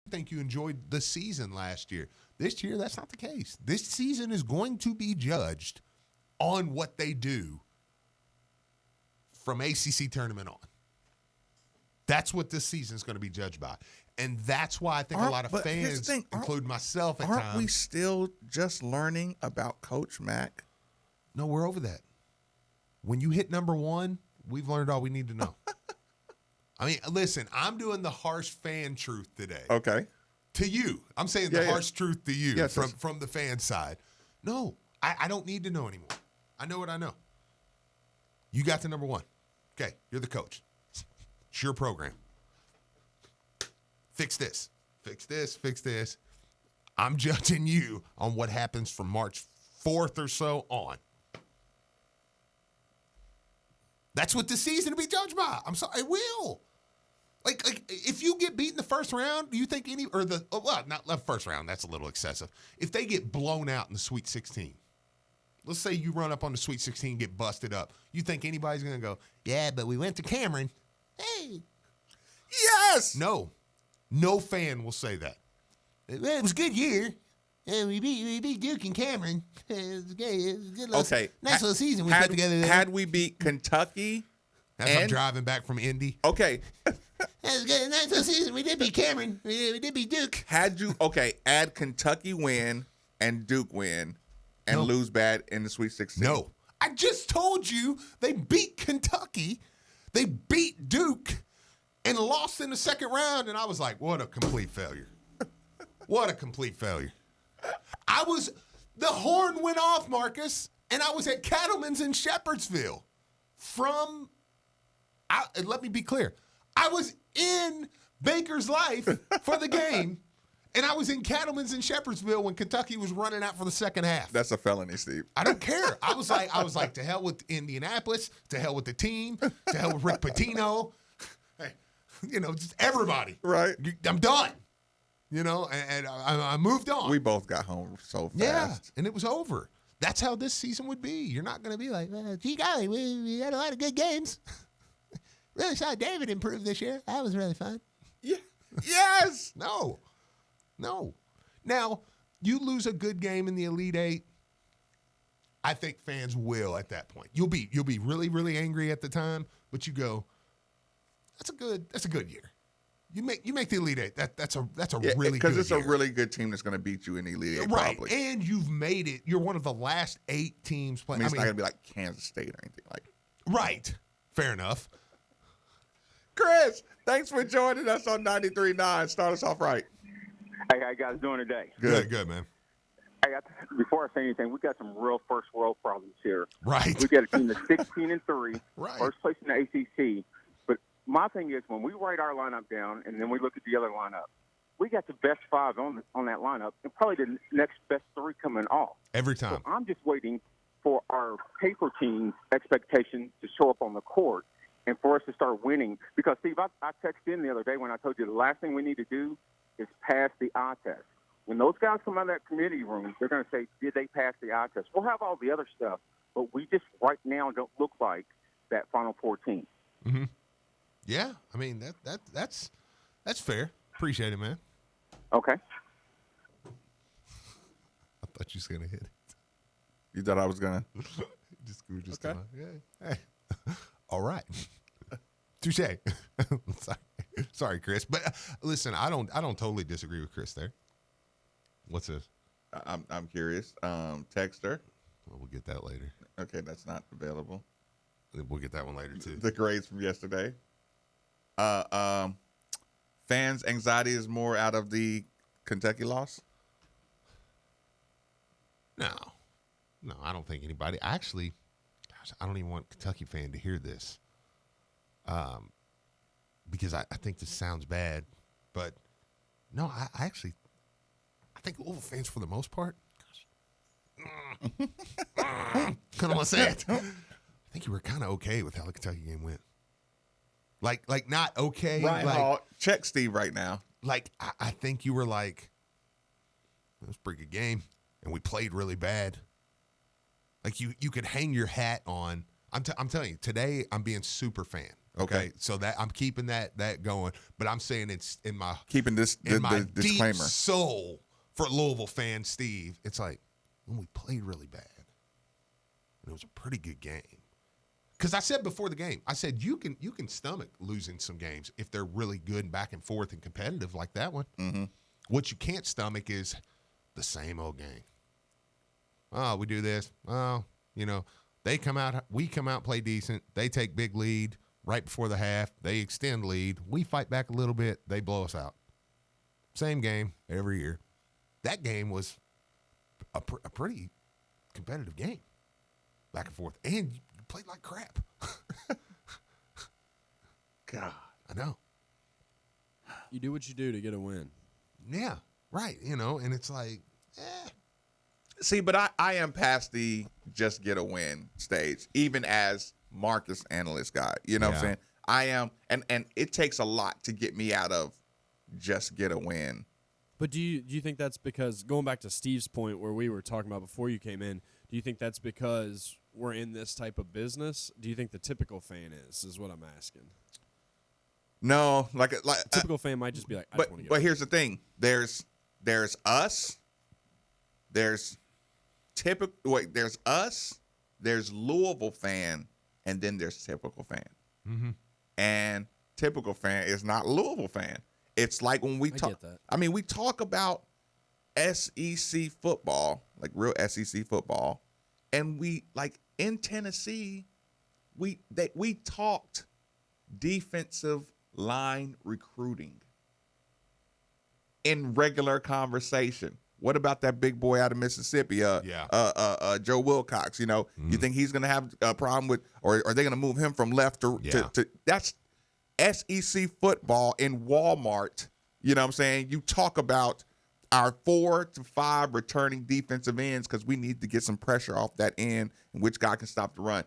think you enjoyed the season last year. This year, that's not the case. This season is going to be judged on what they do from ACC tournament on. That's what this season is going to be judged by. And that's why I think a lot of fans, including myself at times. Aren't we still just learning about Coach Mack? No, we're over that. When you hit number one, we've learned all we need to know. I mean, listen, I'm doing the harsh fan truth today. Okay. To you. I'm saying the harsh truth to you from the fan side. No, I don't need to know anymore. I know what I know. You got to number one. Okay, you're the coach. It's your program. Fix this. Fix this. Fix this. I'm judging you on what happens from March 4th or so on. That's what the season will be judged by. I'm sorry, it will. Like if you get beat in the first round, do you think not the first round, that's a little excessive. If they get blown out in the Sweet 16, let's say you run up on the Sweet 16 and get busted up, you think anybody's going to go, yeah, but we went to Cameron. Hey. Yes! No fan will say that. It was a good year. Yeah, we beat Duke and Cameron. It was good. Nice little season we put together there. Had we beat Kentucky, I'm driving back from Indy. Okay. That was good. Nice little season. We did beat Cameron. We did beat Duke. Add Kentucky win and Duke win and lose bad in the Sweet 16. No. I just told you they beat Kentucky. They beat Duke and lost in the second round. And I was like, what a complete failure. What a complete failure. The horn went off, Marcus, and I was at Cattleman's in Shepherdsville let me be clear. I was in Baker's Life for the game, and I was in Cattleman's in Shepherdsville when Kentucky was running out for the second half. That's a felony, Steve. I don't care. I was like, to hell with Indianapolis, to hell with the team, to hell with Rick Pitino. Hey, just everybody. Right. I'm done. And I moved on. We both got home so fast. Yeah, and it was over. That's how this season would be. You're not going to be like, gee golly, we had a lot of good games. Really saw David improve this year. That was really fun. Yeah. Yes. No. Now, you lose a good game in the Elite Eight, I think fans will at that point. You'll be really, really angry at the time, but you go, that's a good year. You make the Elite Eight. That's a really good year. Because it's a really good team that's going to beat you in the Elite Eight, right. probably. And you've made it. You're one of the last 8 teams playing. It's not going to be like Kansas State or anything like that. Right. Fair enough. Chris, thanks for joining us on 93.9. Start us off right. Hey, how you guys doing today? Good, man. Before I say anything, we got some real first world problems here. Right. We got a team that's 16-3, right. First place in the ACC. But my thing is, when we write our lineup down and then we look at the other lineup, we got the best 5 on that lineup and probably the next best 3 coming off. Every time. So I'm just waiting for our paper team's expectations to show up on the court and for us to start winning. Because, Steve, I texted in the other day when I told you the last thing we need to do is pass the eye test. When those guys come out of that committee room, they're going to say, did they pass the eye test? We'll have all the other stuff, but we just right now don't look like that Final Four team. Mm-hmm. Yeah, I mean, that's fair. Appreciate it, man. Okay. I thought you was going to hit it. You thought I was going to? We were just okay. Hey. All right. Touche. Sorry, Chris. But listen, I don't totally disagree with Chris there. What's this? I'm curious. Texter. Well, we'll get that later. Okay, that's not available. We'll get that one later too. The grades from yesterday. Fans' anxiety is more out of the Kentucky loss? No, I don't think anybody. Actually, gosh, I don't even want a Kentucky fan to hear this, because I think this sounds bad, but no, I think Louisville fans, for the most part, I don't want to say it. I think you were kind of okay with how the Kentucky game went. Like not okay. Right. Check Steve right now. Like I think you were like, it was a pretty good game, and we played really bad. Like you could hang your hat on I'm telling you, today I'm being super fan. Okay. So that I'm keeping that going, but I'm saying it's in my Keeping my the deep disclaimer. soul for Louisville fan Steve. It's like when we played really bad, and it was a pretty good game. Because I said before the game, I said you can stomach losing some games if they're really good and back and forth and competitive like that one. Mm-hmm. What you can't stomach is the same old game. Oh, we do this. Oh, they come out, we come out, play decent. They take big lead right before the half. They extend lead. We fight back a little bit. They blow us out. Same game every year. That game was a pretty competitive game, back and forth, and you played like crap. God. I know. You do what you do to get a win. Yeah, right. And it's like, See, but I am past the just get a win stage, even as Marcus analyst guy. You know what I'm Yeah. saying? I am, and it takes a lot to get me out of just get a win. But do you think that's because, going back to Steve's point where we were talking about before you came in, do you think that's because we're in this type of business? Do you think the typical fan is what I'm asking? No, like Typical fan might just be like, I but just want to get but a win. here's the thing: there's us, there's there's us, there's Louisville fan, and then there's typical fan. mm-hmm. And typical fan is not Louisville fan. It's like when we I talk. get that. I mean, we talk about SEC football, like real SEC football, and we like in Tennessee, we talked defensive line recruiting in regular conversation. What about that big boy out of Mississippi? Joe Wilcox. You think he's going to have a problem with, or are they going to move him from left to that's SEC football in Walmart. You know what I'm saying? You talk about our 4 to 5 returning defensive ends because we need to get some pressure off that end, and which guy can stop the run.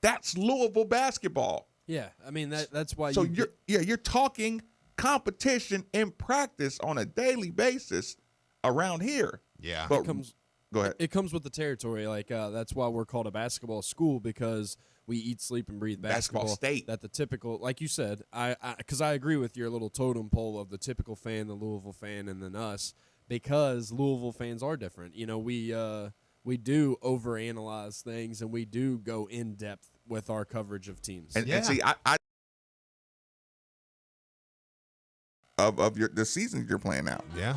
That's Louisville basketball. Yeah, I mean that's why. So you're talking competition in practice on a daily basis around here. Yeah. But go ahead. It comes with the territory. Like that's why we're called a basketball school, because we eat, sleep, and breathe basketball. State. That the typical, like you said, because I agree with your little totem pole of the typical fan, the Louisville fan, and then us, because Louisville fans are different. We do overanalyze things, and we do go in depth with our coverage of teams. And see, I of the season you're playing out. Yeah.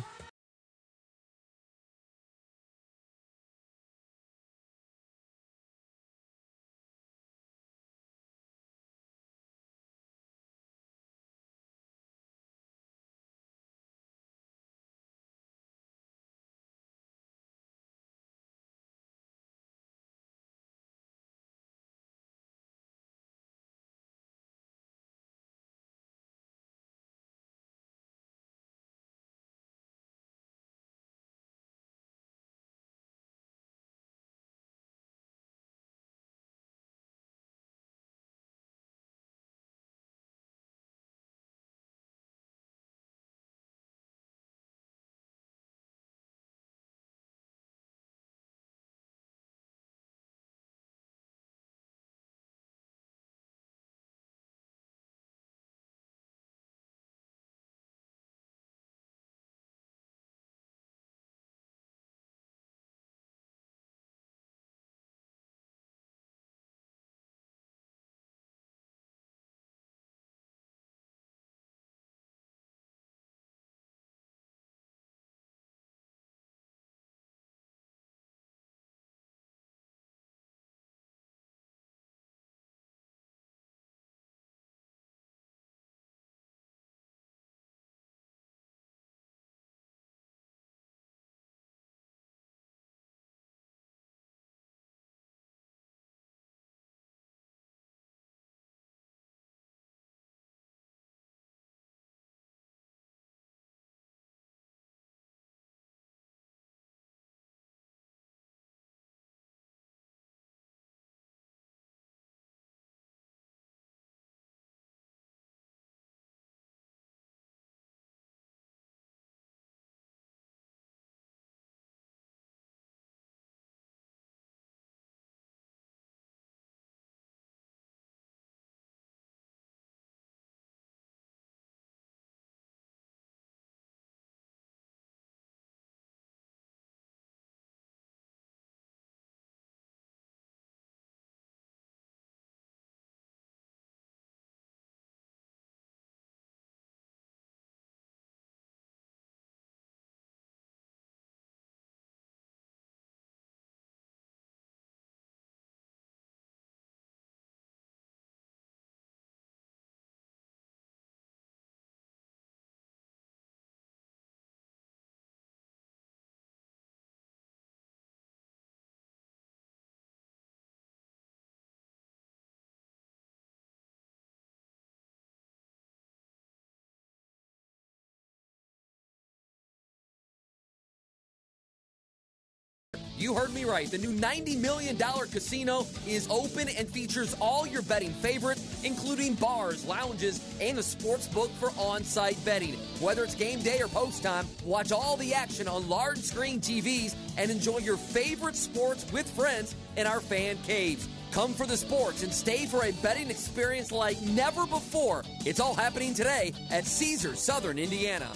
you heard me right. The new $90 million casino is open and features all your betting favorites, including bars, lounges, and a sports book for on-site betting. Whether it's game day or post time, watch all the action on large screen TVs and enjoy your favorite sports with friends in our fan caves. Come for the sports and stay for a betting experience like never before. It's all happening today at Caesars Southern Indiana.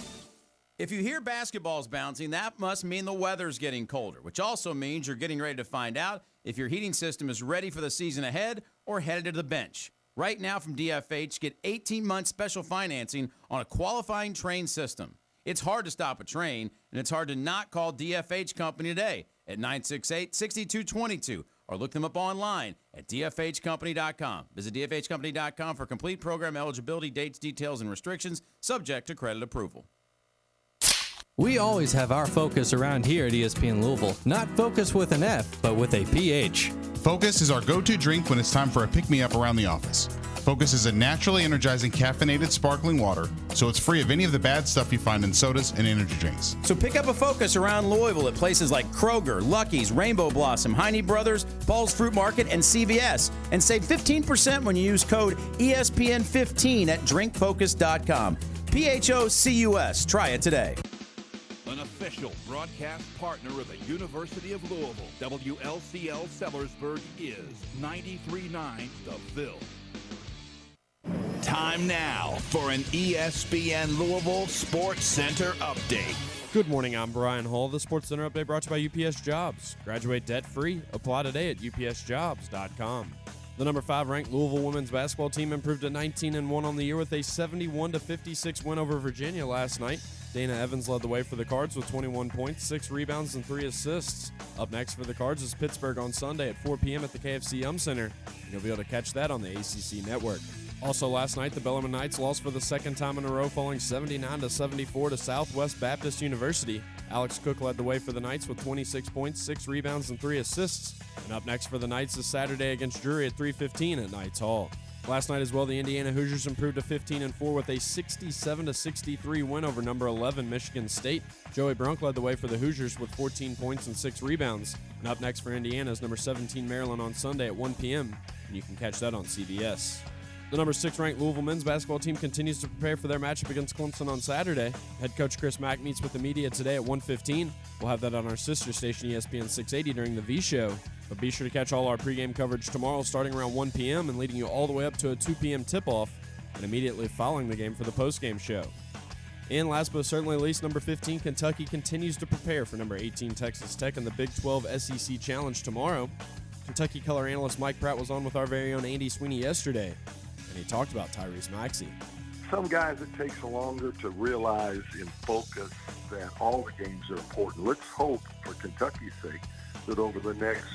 If you hear basketballs bouncing, that must mean the weather's getting colder, which also means you're getting ready to find out if your heating system is ready for the season ahead or headed to the bench. Right now from DFH, get 18-month special financing on a qualifying Trane system. It's hard to stop a Trane, and it's hard to not call DFH Company today at 968-6222 or look them up online at dfhcompany.com. Visit dfhcompany.com for complete program eligibility, dates, details, and restrictions, subject to credit approval. We always have our focus around here at ESPN Louisville. Not focus with an F, but with a PH. Focus is our go-to drink when it's time for a pick-me-up around the office. Focus is a naturally energizing caffeinated sparkling water, so it's free of any of the bad stuff you find in sodas and energy drinks. So pick up a Focus around Louisville at places like Kroger, Lucky's, Rainbow Blossom, Heine Brothers, Ball's Fruit Market, and CVS. And save 15% when you use code ESPN15 at drinkfocus.com. PHOCUS. Try it today. An official broadcast partner of the University of Louisville, WLCL Sellersburg is 93.9 The Ville. Time now for an ESPN Louisville Sports Center update. Good morning, I'm Brian Hall. The Sports Center update brought to you by UPS Jobs. Graduate debt-free. Apply today at upsjobs.com. The number 5 ranked Louisville women's basketball team improved to 19-1 on the year with a 71-56 win over Virginia last night. Dana Evans led the way for the Cards with 21 points, 6 rebounds, and 3 assists. Up next for the Cards is Pittsburgh on Sunday at 4 p.m. at the KFC Yum Center. You'll be able to catch that on the ACC Network. Also last night, the Bellarmine Knights lost for the second time in a row, falling 79-74 to Southwest Baptist University. Alex Cook led the way for the Knights with 26 points, 6 rebounds, and 3 assists. And up next for the Knights is Saturday against Drury at 3:15 at Knights Hall. Last night as well, the Indiana Hoosiers improved to 15-4 with a 67-63 win over number 11 Michigan State. Joey Brunk led the way for the Hoosiers with 14 points and 6 rebounds. And up next for Indiana is number 17 Maryland on Sunday at 1 p.m. And you can catch that on CBS. The number 6 ranked Louisville men's basketball team continues to prepare for their matchup against Clemson on Saturday. Head coach Chris Mack meets with the media today at 1:15. We'll have that on our sister station ESPN 680 during the V Show. But be sure to catch all our pregame coverage tomorrow starting around 1 p.m. and leading you all the way up to a 2 p.m. tip-off and immediately following the game for the postgame show. And last but certainly least, number 15 Kentucky continues to prepare for number 18 Texas Tech in the Big 12 SEC Challenge tomorrow. Kentucky color analyst Mike Pratt was on with our very own Andy Sweeney yesterday, and he talked about Tyrese Maxey. Some guys, it takes longer to realize and focus that all the games are important. Let's hope, for Kentucky's sake, that over the next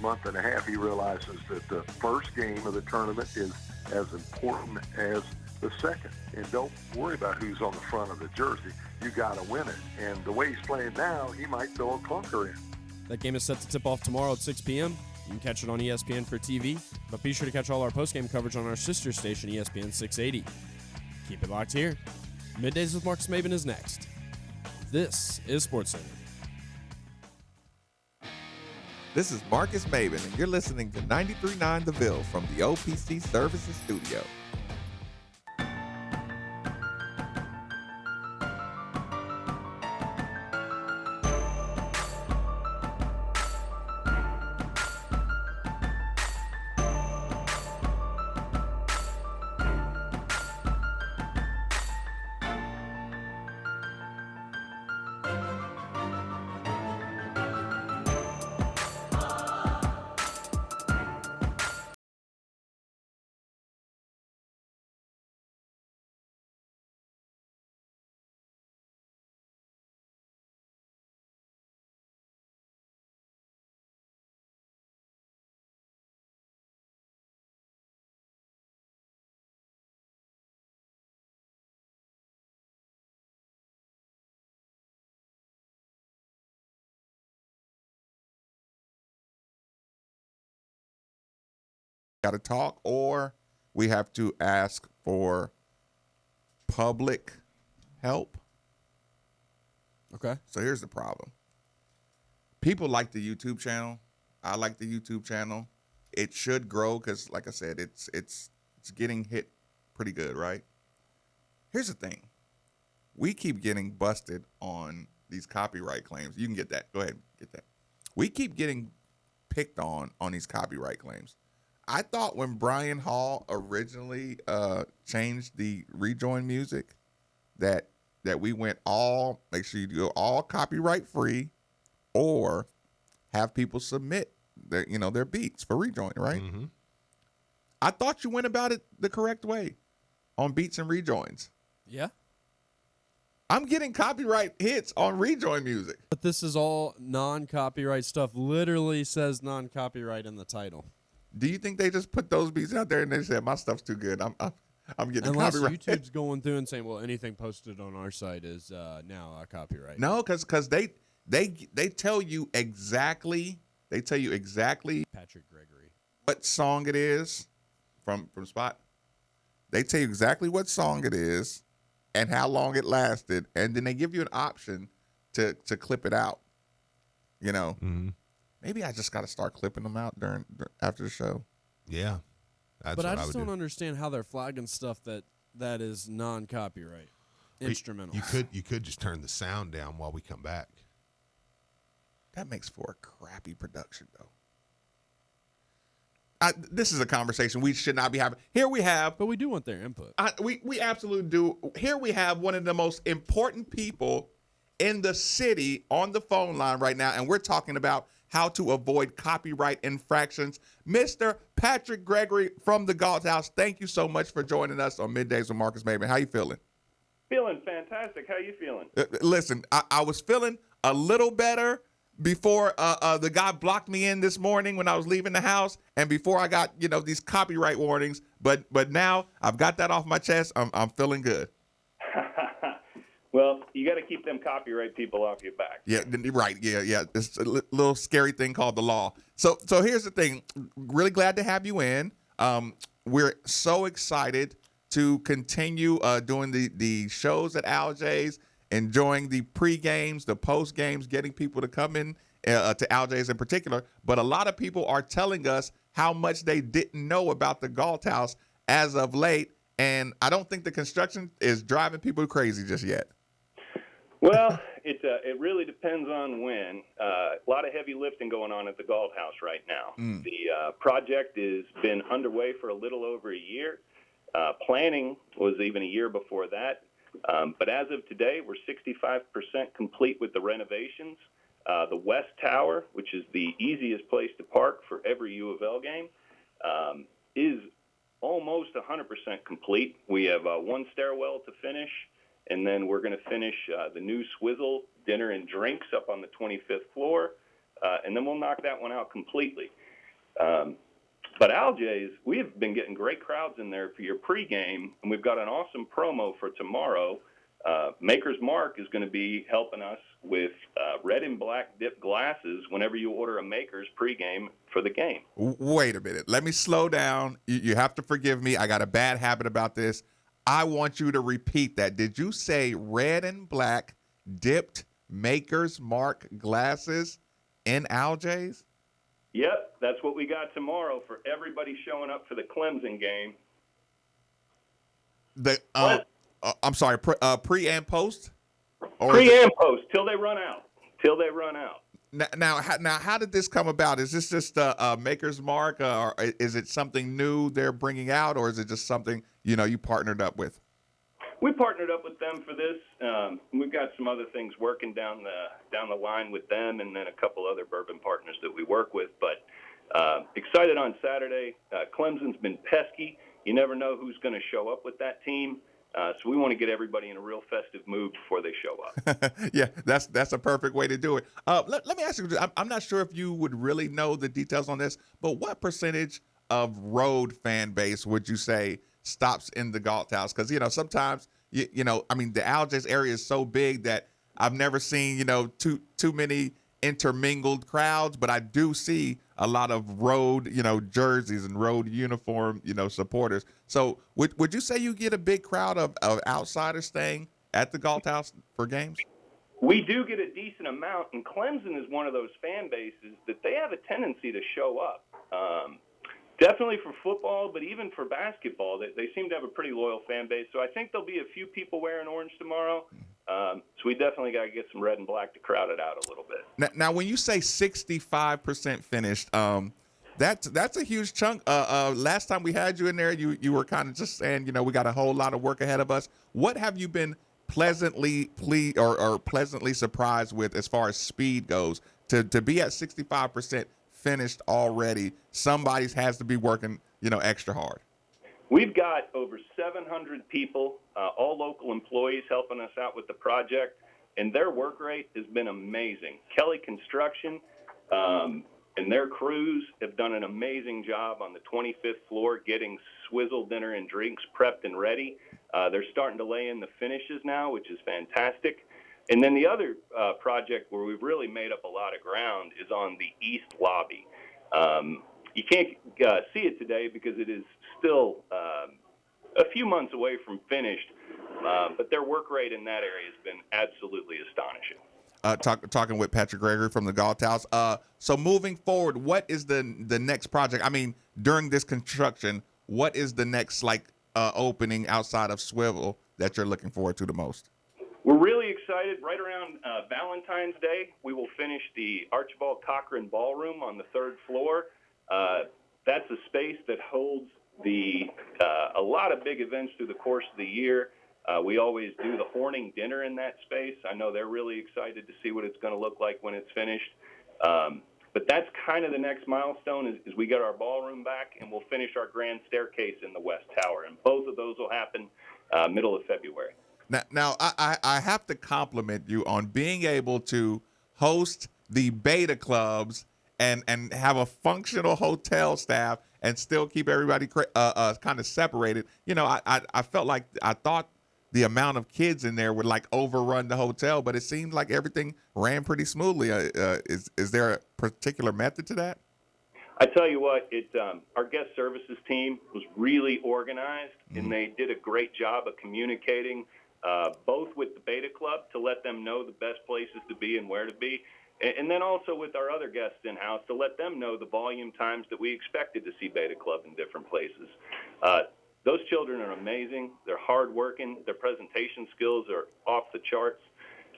month and a half he realizes that the first game of the tournament is as important as the second. And don't worry about who's on the front of the jersey. You got to win it. And the way he's playing now, he might throw a clunker in. That game is set to tip off tomorrow at 6 p.m. You can catch it on ESPN for TV, but be sure to catch all our postgame coverage on our sister station, ESPN 680. Keep it locked here. Middays with Marcus Maben is next. This is SportsCenter. This is Marcus Maben, and you're listening to 93.9 The Ville from the OPC Services Studio. Got to talk, or we have to ask for public help. Okay. So here's the problem. people like the YouTube channel. I like the YouTube channel. It should grow because, like I said, it's getting hit pretty good, right? Here's the thing. We keep getting busted on these copyright claims. You can get that. Go ahead and get that. We keep getting picked on these copyright claims. I thought when Brian Hall originally changed the rejoin music that we went make sure you go all copyright free or have people submit their beats for rejoin, right? Mm-hmm. I thought you went about it the correct way on beats and rejoins. Yeah. I'm getting copyright hits on rejoin music. But this is all non-copyright stuff. Literally says non-copyright in the title. Do you think they just put those beats out there and they said my stuff's too good? I'm getting Unless copyright. YouTube's going through and saying, well, anything posted on our site is now a copyright. No, because they tell you exactly. They tell you exactly Patrick Gregory what song it is from Spot. They tell you exactly what song it is and how long it lasted, and then they give you an option to clip it out. Maybe I just got to start clipping them out after the show. Yeah, that's but what I just don't do. understand how they're flagging stuff that is non-copyright instrumental. You could just turn the sound down while we come back. That makes for a crappy production, though. This is a conversation we should not be having. Here we have, but we do want their input. We absolutely do. Here we have one of the most important people in the city on the phone line right now, and we're talking about how to avoid copyright infractions. Mr. Patrick Gregory from the Galt House, thank you so much for joining us on Middays with Marcus Maven. How you feeling? Feeling fantastic. How you feeling? Listen, I was feeling a little better before the guy blocked me in this morning when I was leaving the house, and before I got these copyright warnings. But now I've got that off my chest. I'm feeling good. Well, you got to keep them copyright people off your back. Yeah, right. Yeah. It's a little scary thing called the law. So here's the thing. Really glad to have you in. We're so excited to continue doing the shows at Al J's, enjoying the pre-games, the post-games, getting people to come in to Al J's in particular. But a lot of people are telling us how much they didn't know about the Galt House as of late. And I don't think the construction is driving people crazy just yet. Well, it really depends on when. A lot of heavy lifting going on at the Galt House right now. The project has been underway for a little over a year. Planning was even a year before that. But as of today, we're 65% complete with the renovations. The West Tower, which is the easiest place to park for every U of L game, is almost 100% complete. We have one stairwell to finish. And then we're going to finish the new Swizzle dinner and drinks up on the 25th floor. And then we'll knock that one out completely. But Al J's, we have been getting great crowds in there for your pregame. And we've got an awesome promo for tomorrow. Maker's Mark is going to be helping us with red and black dip glasses whenever you order a Maker's pregame for the game. Wait a minute. Let me slow down. You have to forgive me. I got a bad habit about this. I want you to repeat that. Did you say red and black dipped Maker's Mark glasses in Al J's? Yep, that's what we got tomorrow for everybody showing up for the Clemson game. I'm sorry, pre and post? Pre and post, till they run out. Now, how did this come about? Is this just Maker's Mark, or is it something new they're bringing out, or is it just something you partnered up with? We partnered up with them for this. We've got some other things working down the line with them, and then a couple other bourbon partners that we work with. But excited on Saturday. Clemson's been pesky. You never know who's going to show up with that team. So we want to get everybody in a real festive mood before they show up. Yeah, that's a perfect way to do it. Let me ask you, I'm not sure if you would really know the details on this, but what percentage of road fan base would you say stops in the Galt House? Because, sometimes, the Al J's area is so big that I've never seen, too many intermingled crowds, but I do see a lot of road, jerseys and road uniform, supporters. So would you say you get a big crowd of outsiders staying at the Galt House for games? We do get a decent amount, and Clemson is one of those fan bases that they have a tendency to show up. Definitely for football, but even for basketball, they seem to have a pretty loyal fan base. So I think there'll be a few people wearing orange tomorrow. So we definitely got to get some red and black to crowd it out a little bit. Now when you say 65% finished, that's a huge chunk. Last time we had you in there, you were kind of just saying, we got a whole lot of work ahead of us. What have you been pleasantly pleasantly surprised with as far as speed goes? To be at 65% finished already, somebody has to be working, extra hard. We've got over 700 people, all local employees helping us out with the project, and their work rate has been amazing. Kelly Construction and their crews have done an amazing job on the 25th floor getting Swizzle dinner and drinks prepped and ready. They're starting to lay in the finishes now, which is fantastic. And then the other project where we've really made up a lot of ground is on the east lobby. You can't see it today because it is still a few months away from finished, but their work rate in that area has been absolutely astonishing. Talking with Patrick Gregory from the Galt House. So moving forward, what is the next project? I mean, during this construction, what is the next opening outside of Swivel that you're looking forward to the most? We're really excited. Right around Valentine's Day, we will finish the Archibald Cochran Ballroom on the 3rd floor. That's a space that holds a lot of big events through the course of the year. We always do the Horning dinner in that space. I know they're really excited to see what it's going to look like when it's finished. But that's kind of the next milestone is we get our ballroom back, and we'll finish our grand staircase in the West Tower. And both of those will happen middle of February. Now I have to compliment you on being able to host the beta clubs and have a functional hotel staff and still keep everybody kind of separated. I felt like I thought the amount of kids in there would overrun the hotel, but it seemed like everything ran pretty smoothly. Is there a particular method to that? I tell you what, our guest services team was really organized, and they did a great job of communicating both with the Beta Club to let them know the best places to be and where to be, and then also with our other guests in-house to let them know the volume times that we expected to see Beta Club in different places. Those children are amazing. They're hardworking. Their presentation skills are off the charts.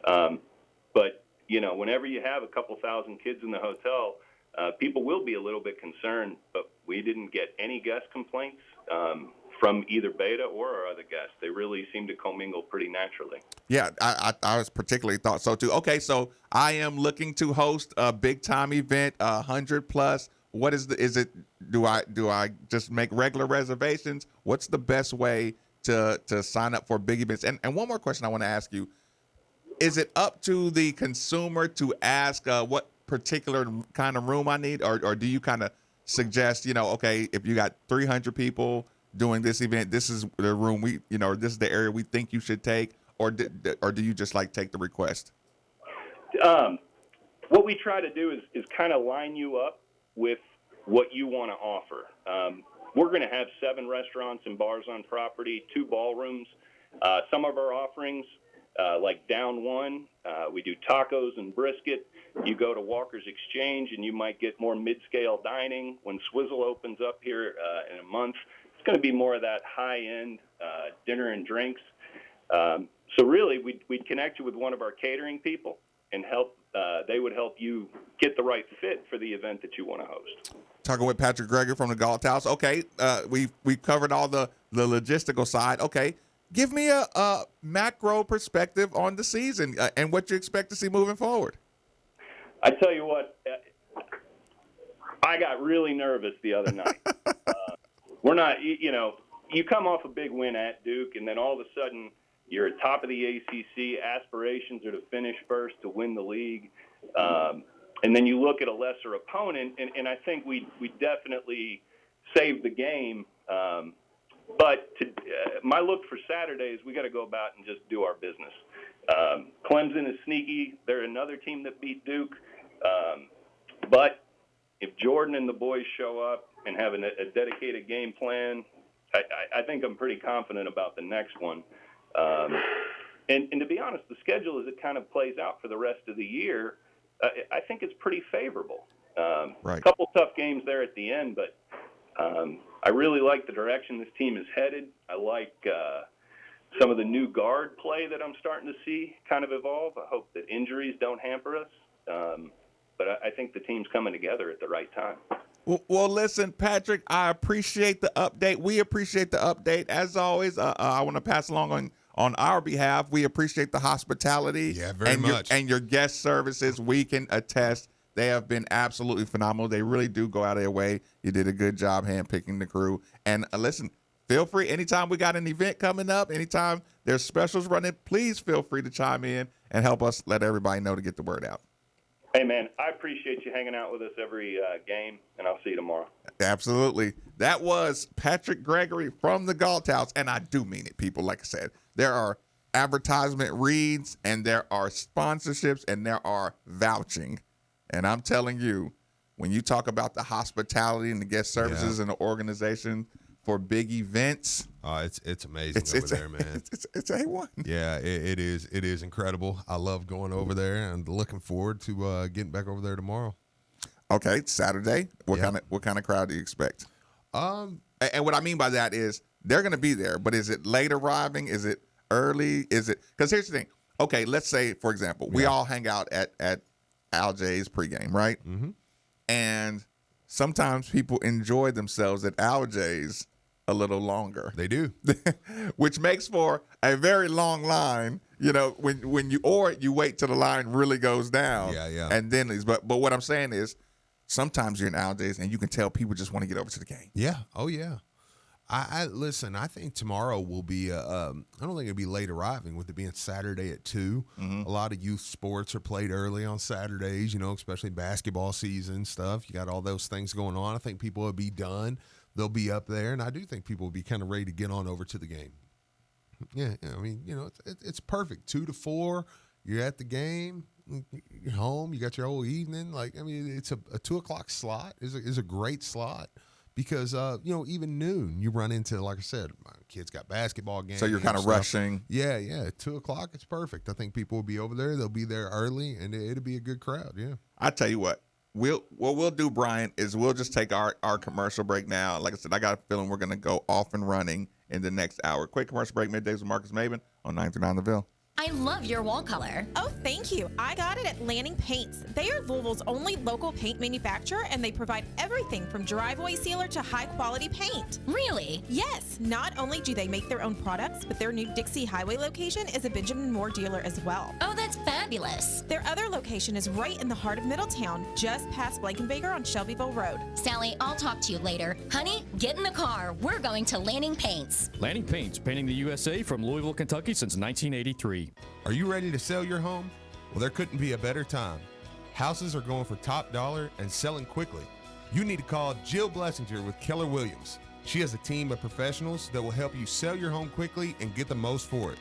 But, whenever you have a couple thousand kids in the hotel, people will be a little bit concerned, but we didn't get any guest complaints from either Beta or our other guests. They really seem to commingle pretty naturally. Yeah, I was particularly thought so too. Okay, so I am looking to host a big time event, 100 plus. What is it? Do I just make regular reservations? What's the best way to sign up for big events? And one more question I want to ask you: is it up to the consumer to ask what particular kind of room I need, or do you kind of suggest, okay, if you got 300 people doing this event, this is the room this is the area we think you should take, or do you just take the request? What we try to do is kind of line you up with what you want to offer. We're going to have 7 restaurants and bars on property, 2 ballrooms. Some of our offerings, like Down One, we do tacos and brisket. You go to Walker's Exchange and you might get more mid-scale dining. When Swizzle opens up here in a month, it's going to be more of that high-end dinner and drinks. So really, we'd connect you with one of our catering people and they would help you get the right fit for the event that you want to host. Talking with Patrick Gregory from the Galt House. Okay, we've covered all the logistical side. Okay, give me a macro perspective on the season and what you expect to see moving forward. I tell you what, I got really nervous the other night. We're not, you come off a big win at Duke, and then all of a sudden you're at top of the ACC. Aspirations are to finish first, to win the league. And then you look at a lesser opponent, and I think we definitely saved the game. But my look for Saturday is we got to go about and just do our business. Clemson is sneaky. They're another team that beat Duke. But if Jordan and the boys show up and have a dedicated game plan, I think I'm pretty confident about the next one. And to be honest, the schedule as it kind of plays out for the rest of the year, I think it's pretty favorable. Right. A couple tough games there at the end, but I really like the direction this team is headed. I like some of the new guard play that I'm starting to see kind of evolve. I hope that injuries don't hamper us. But I think the team's coming together at the right time. Well, listen, Patrick, I appreciate the update. We appreciate the update. As always, I want to pass along on our behalf. We appreciate the hospitality. Yeah, very much. And your guest services. We can attest they have been absolutely phenomenal. They really do go out of their way. You did a good job handpicking the crew. And listen, feel free. Anytime we got an event coming up, anytime there's specials running, please feel free to chime in and help us let everybody know to get the word out. Hey, man, I appreciate you hanging out with us every game, and I'll see you tomorrow. Absolutely. That was Patrick Gregory from the Galt House, and I do mean it, people. Like I said, there are advertisement reads, and there are sponsorships, and there are vouching. And I'm telling you, when you talk about the hospitality and the guest services and the organization for big events, it's amazing over there, man. It's A1. Yeah, it is. It is incredible. I love going over there and looking forward to getting back over there tomorrow. Okay, Saturday. What kind of crowd do you expect? And what I mean by that is they're going to be there, but is it late arriving? Is it early? Is it because here's the thing. Okay, let's say for example we all hang out at Al J's pregame, right? Mm-hmm. And sometimes people enjoy themselves at Al J's a little longer. They do. Which makes for a very long line, you know, when you wait till the line really goes down. Yeah. And then but what I'm saying is sometimes you're in Al J's and you can tell people just want to get over to the game. Yeah. Oh yeah. I listen, I think tomorrow will be I don't think it'll be late arriving with it being Saturday at 2. Mm-hmm. A lot of youth sports are played early on Saturdays, you know, especially basketball season stuff. You got all those things going on. I think people will be done. They'll be up there, and I do think people will be kind of ready to get on over to the game. Yeah, I mean, you know, it's perfect. 2 to 4, you're at the game, you're home, you got your whole evening. Like, I mean, it's a 2 o'clock slot is a great slot because, you know, even noon you run into, like I said, my kids got basketball games. So you're kind of rushing. Yeah. 2 o'clock, it's perfect. I think people will be over there. They'll be there early, and it'll be a good crowd. Yeah. I tell you what we'll do, Brian, is we'll just take our commercial break now. Like I said, I got a feeling we're going to go off and running in the next hour. Quick commercial break, middays with Marcus Maven on 939 The Ville. I love your wall color. Oh, thank you. I got it at Lanning Paints. They are Louisville's only local paint manufacturer, and they provide everything from driveway sealer to high-quality paint. Really? Yes. Not only do they make their own products, but their new Dixie Highway location is a Benjamin Moore dealer as well. Oh, that's fabulous. Their other location is right in the heart of Middletown, just past Blankenbaker on Shelbyville Road. Sally, I'll talk to you later. Honey, get in the car. We're going to Lanning Paints. Lanning Paints, painting the USA from Louisville, Kentucky since 1983. Are you ready to sell your home? Well, there couldn't be a better time. Houses are going for top dollar and selling quickly. You need to call Jill Blessinger with Keller Williams. She has a team of professionals that will help you sell your home quickly and get the most for it.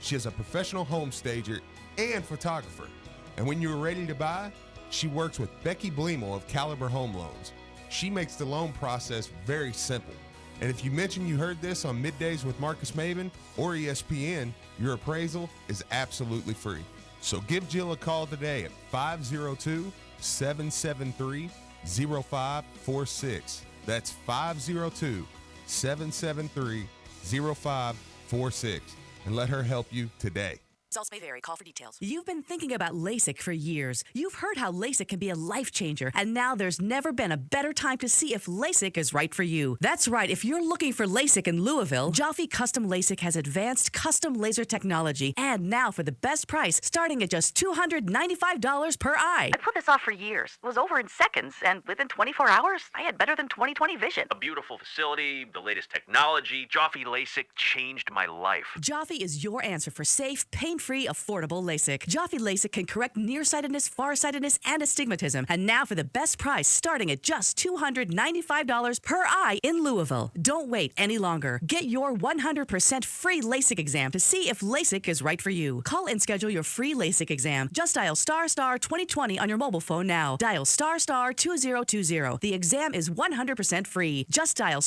She is a professional home stager and photographer. And when you're ready to buy, she works with Becky Bleemel of Caliber Home Loans. She makes the loan process very simple. And if you mention you heard this on Middays with Marcus Maven or ESPN, your appraisal is absolutely free. So give Jill a call today at 502-773-0546. That's 502-773-0546. And let her help you today. Results may vary. Call for details. You've been thinking about LASIK for years. You've heard how LASIK can be a life changer, and now there's never been a better time to see if LASIK is right for you. That's right. If you're looking for LASIK in Louisville, Jaffe Custom LASIK has advanced custom laser technology, and now for the best price, starting at just $295 per eye. I put this off for years. It was over in seconds, and within 24 hours, I had better than 20/20 vision. A beautiful facility, the latest technology. Jaffe LASIK changed my life. Jaffe is your answer for safe, pain-free, affordable LASIK. Jaffe LASIK can correct nearsightedness, farsightedness, and astigmatism. And now for the best price, starting at just $295 per eye in Louisville. Don't wait any longer. Get your 100% free LASIK exam to see if LASIK is right for you. Call and schedule your free LASIK exam. Just dial ** 2020 on your mobile phone now. Dial ** 2020. The exam is 100% free. Just dial **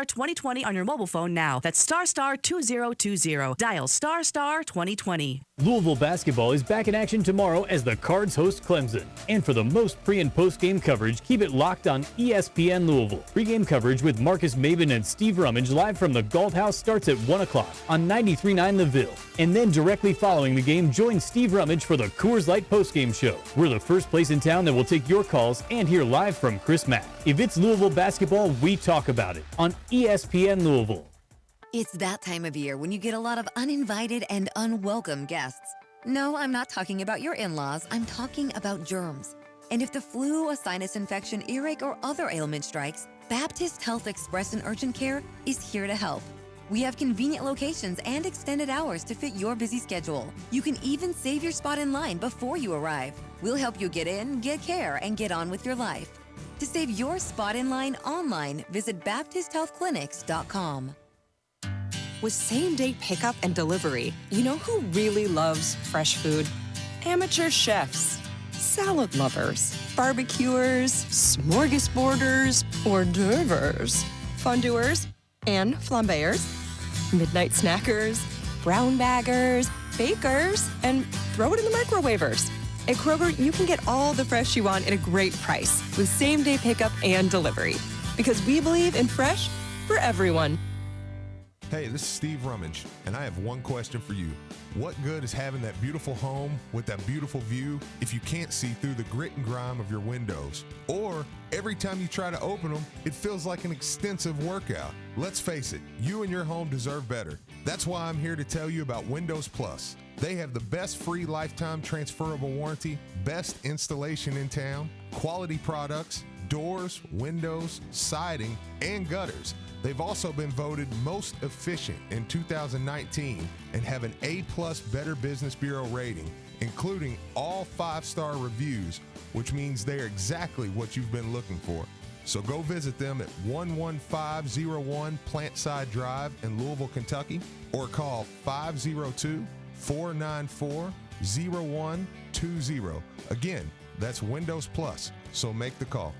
2020 on your mobile phone now. That's ** 2020. Dial ** 2020. Tennessee. Louisville basketball is back in action tomorrow as the Cards host Clemson. And for the most pre- and post-game coverage, keep it locked on ESPN Louisville. Pre-game coverage with Marcus Maben and Steve Rummage live from the Galt House starts at 1 o'clock on 93.9 The Ville. And then directly following the game, join Steve Rummage for the Coors Light post-game show. We're the first place in town that will take your calls and hear live from Chris Mack. If it's Louisville basketball, we talk about it on ESPN Louisville. It's that time of year when you get a lot of uninvited and unwelcome guests. No, I'm not talking about your in-laws. I'm talking about germs. And if the flu, a sinus infection, earache, or other ailment strikes, Baptist Health Express and Urgent Care is here to help. We have convenient locations and extended hours to fit your busy schedule. You can even save your spot in line before you arrive. We'll help you get in, get care, and get on with your life. To save your spot in line online, visit BaptistHealthClinics.com. With same-day pickup and delivery, you know who really loves fresh food? Amateur chefs, salad lovers, barbecuers, smorgasborders, hors d'oeuvres, fondue and flambeurs, midnight snackers, brown baggers, bakers, and throw it in the microwavers. At Kroger, you can get all the fresh you want at a great price with same-day pickup and delivery. Because we believe in fresh for everyone. Hey, this is Steve Rummage, and I have one question for you. What good is having that beautiful home with that beautiful view if you can't see through the grit and grime of your windows? Or every time you try to open them, it feels like an extensive workout. Let's face it, you and your home deserve better. That's why I'm here to tell you about Windows Plus. They have the best free lifetime transferable warranty, best installation in town, quality products, doors, windows, siding, and gutters. They've also been voted most efficient in 2019 and have an A+ Better Business Bureau rating, including all 5-star reviews, which means they're exactly what you've been looking for. So go visit them at 11501 Plantside Drive in Louisville, Kentucky, or call 502-494-0120. Again, that's Windows Plus, so make the call.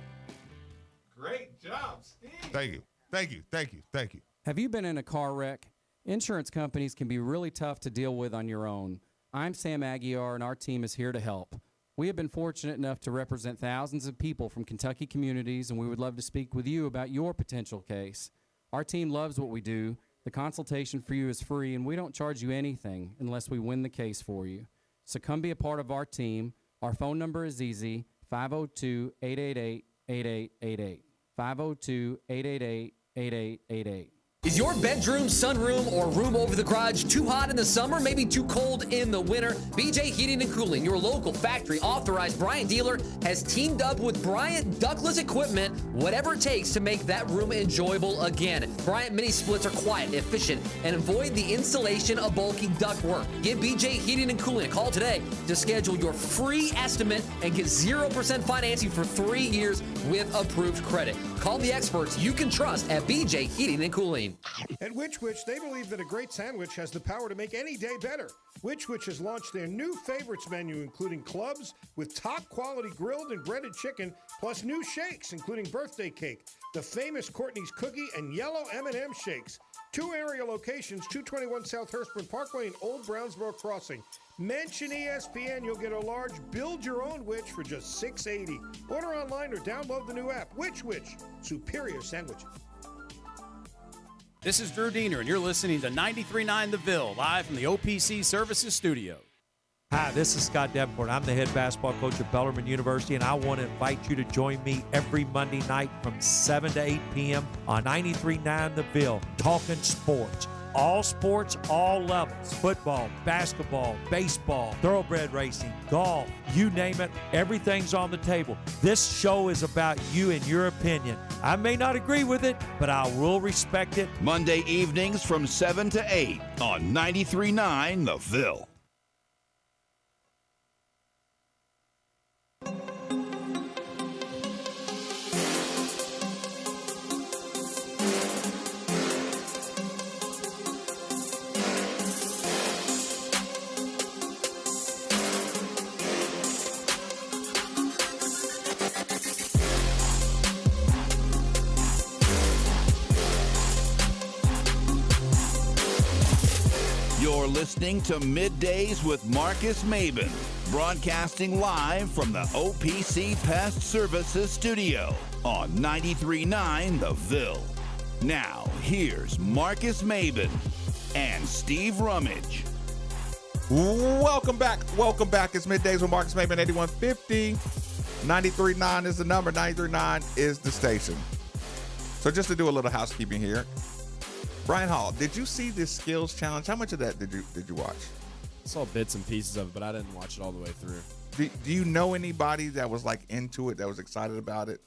Great job, Steve. Thank you. Thank you. Thank you. Thank you. Have you been in a car wreck? Insurance companies can be really tough to deal with on your own. I'm Sam Aguiar, and our team is here to help. We have been fortunate enough to represent thousands of people from Kentucky communities, and we would love to speak with you about your potential case. Our team loves what we do. The consultation for you is free, and we don't charge you anything unless we win the case for you. So come be a part of our team. Our phone number is easy, 502-888-8888. 502-888-8888. Is your bedroom, sunroom, or room over the garage too hot in the summer, maybe too cold in the winter? BJ Heating and Cooling, your local factory authorized Bryant dealer, has teamed up with Bryant Ductless Equipment, whatever it takes to make that room enjoyable again. Bryant mini splits are quiet, efficient, and avoid the installation of bulky ductwork. Give BJ Heating and Cooling a call today to schedule your free estimate and get 0% financing for 3 years with approved credit. Call the experts you can trust at BJ Heating and Cooling. At Which Wich, they believe that a great sandwich has the power to make any day better. Which Wich has launched their new favorites menu, including clubs with top-quality grilled and breaded chicken, plus new shakes, including birthday cake, the famous Courtney's Cookie, and yellow M&M shakes. 2 area locations, 221 South Hurstburn Parkway and Old Brownsboro Crossing. Mention ESPN, you'll get a large build-your-own Which for just $6.80. Order online or download the new app. Which Wich, superior sandwiches. This is Drew Diener, and you're listening to 93.9 The Ville, live from the OPC Services Studio. Hi, this is Scott Davenport. I'm the head basketball coach at Bellarmine University, and I want to invite you to join me every Monday night from 7 to 8 p.m. on 93.9 The Ville, talking sports. All sports, all levels. Football, basketball, baseball, thoroughbred racing, golf, you name it, everything's on the table. This show is about you and your opinion. I may not agree with it, but I will respect it. Monday evenings from 7 to 8 on 93.9 The Ville. listening to Middays with Marcus Maben, broadcasting live from the OPC Pest Services studio on 93.9 The Ville. Now, here's Marcus Maben and Steve Rummage. Welcome back. It's Middays with Marcus Maben, 8150. 93.9 is the number. 93.9 is the station. So just to do a little housekeeping here, Brian Hall, did you see this skills challenge? How much of that did you watch? I saw bits and pieces of it, but I didn't watch it all the way through. Do you know anybody that was like into it, that was excited about it?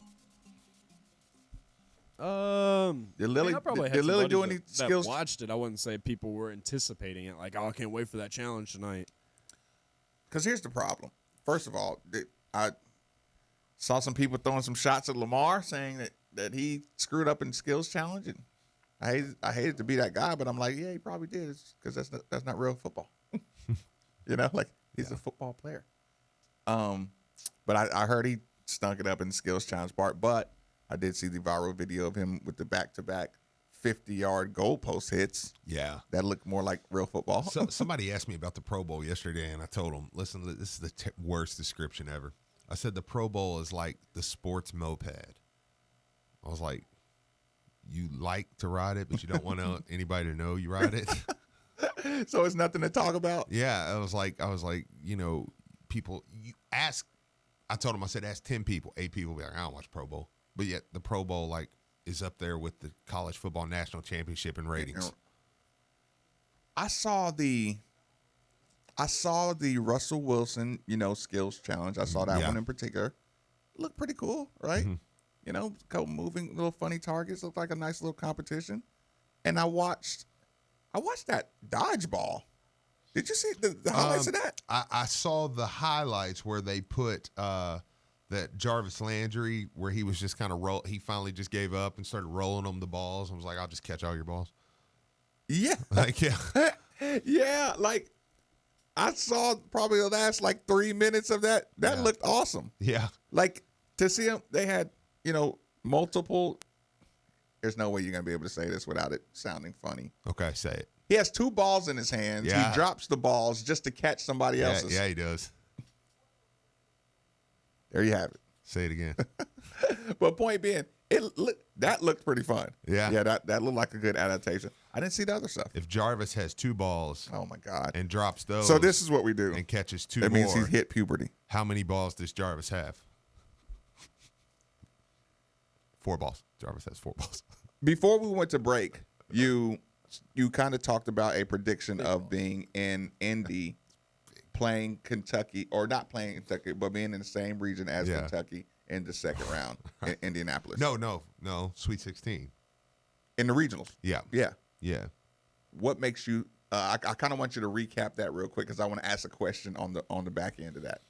Did Lily do any skills? That watched it. I wouldn't say people were anticipating it. Like, oh, I can't wait for that challenge tonight. Because here's the problem. First of all, I saw some people throwing some shots at Lamar, saying that he screwed up in skills challenge, and I hated to be that guy, but I'm like, yeah, he probably did, because that's not real football. Like he's a football player. But I heard he stunk it up in the skills challenge part, but I did see the viral video of him with the back-to-back 50-yard goalpost hits. Yeah. That looked more like real football. So, somebody asked me about the Pro Bowl yesterday, and I told them, listen, this is the worst description ever. I said the Pro Bowl is like the sports moped. I was like, you like to ride it, but you don't want anybody to know you ride it. So it's nothing to talk about? Yeah. I was like, people, you ask, I told them, I said, ask 10 people. 8 people will be like, I don't watch Pro Bowl. But yet the Pro Bowl is up there with the college football national championship in ratings. I saw the Russell Wilson, skills challenge. I saw that one in particular. Looked pretty cool, right? Mm-hmm. Couple moving little funny targets. Looked like a nice little competition. And I watched that dodgeball. Did you see the highlights of that? I saw the highlights where they put that Jarvis Landry, where he was just kind of he finally just gave up and started rolling them the balls. I was like, I'll just catch all your balls. Yeah. Yeah, like I saw probably the last 3 minutes of that. That looked awesome. Yeah. Like to see them, they had, multiple. There's no way you're going to be able to say this without it sounding funny. Okay, say it. He has 2 balls in his hands. Yeah. He drops the balls just to catch somebody else's. Yeah, he does. There you have it. Say it again. But point being, that looked pretty fun. Yeah. Yeah, that looked like a good adaptation. I didn't see the other stuff. If Jarvis has 2 balls, oh my God, and drops those, so this is what we do, and catches 2 that more, means he's hit puberty. How many balls does Jarvis have? 4 balls. Jarvis has 4 balls. Before we went to break, you kind of talked about a prediction of being in Indy, playing Kentucky, or not playing Kentucky, but being in the same region as Kentucky in the second round in Indianapolis. No, Sweet 16. In the regionals. Yeah. What makes you? I kind of want you to recap that real quick, because I want to ask a question on the back end of that.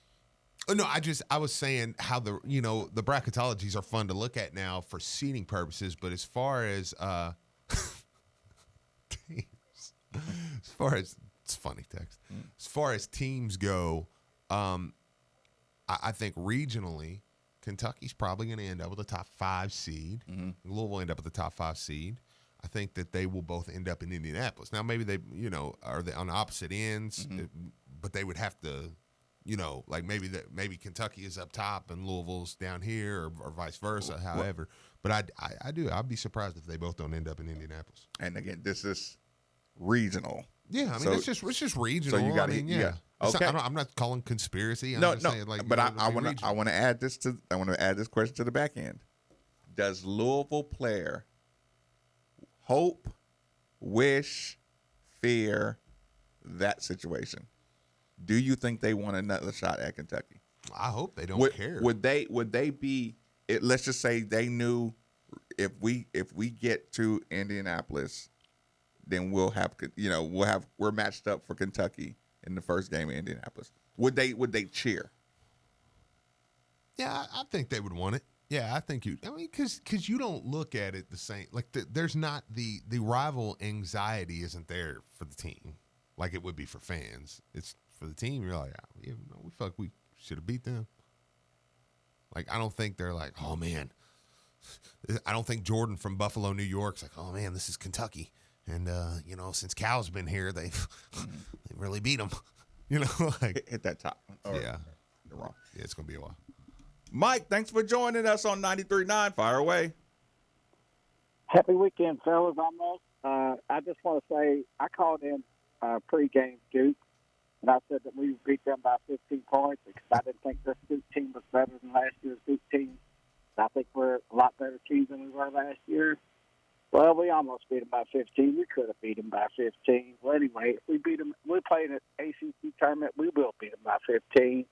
Oh, no, I was saying how the bracketologies are fun to look at now for seeding purposes, but as far as teams, it's funny text. As far as teams go, I think regionally, Kentucky's probably going to end up with a top 5 seed. Mm-hmm. Louisville will end up with the top 5 seed. I think that they will both end up in Indianapolis. Now, maybe they, are they on the opposite ends, but they would have to, maybe Kentucky is up top and Louisville's down here, or vice versa. However, but I'd be surprised if they both don't end up in Indianapolis. And again, this is regional. Yeah, I mean, it's just regional. So you got okay. I'm not calling conspiracy. I'm just saying, but I want to add this question to the back end. Does Louisville player hope, wish, fear that situation? Do you think they want another shot at Kentucky? I hope they don't care. Would they be? Let's just say they knew if we get to Indianapolis, then we're matched up for Kentucky in the first game in Indianapolis. Would they cheer? Yeah, I think they would want it. Yeah, I think because you don't look at it the same. Like there's not the rival anxiety isn't there for the team like it would be for fans. It's for the team. You're like, we feel like we should have beat them. Like, I don't think they're like, oh man. I don't think Jordan from Buffalo, New York's like, oh man, this is Kentucky, And, since Cal's been here, they've really beat them. Hit that top. Yeah. You're wrong. Yeah, it's going to be a while. Mike, thanks for joining us on 93.9. Fire away. Happy weekend, fellas, almost. I just want to say I called in pregame Duke, and I said that we beat them by 15 points because I didn't think this Duke team was better than last year's Duke team. I think we're a lot better team than we were last year. Well, we almost beat them by 15. We could have beat them by 15. Well, anyway, if we beat them, we played an ACC tournament, we will beat them by 15.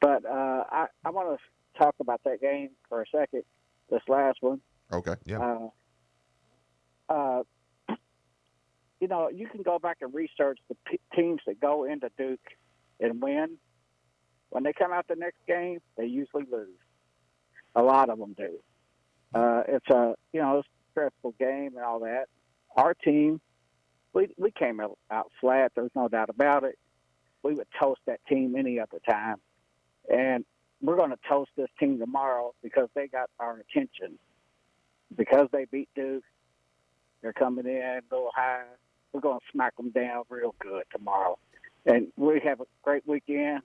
But I want to talk about that game for a second, this last one. Okay. Yeah. You can go back and research the teams that go into Duke and win. When they come out the next game, they usually lose. A lot of them do. It's a stressful game and all that. Our team, we came out flat. There's no doubt about it. We would toast that team any other time, and we're going to toast this team tomorrow because they got our attention. Because they beat Duke, they're coming in a little high. We're going to smack them down real good tomorrow. And we have a great weekend,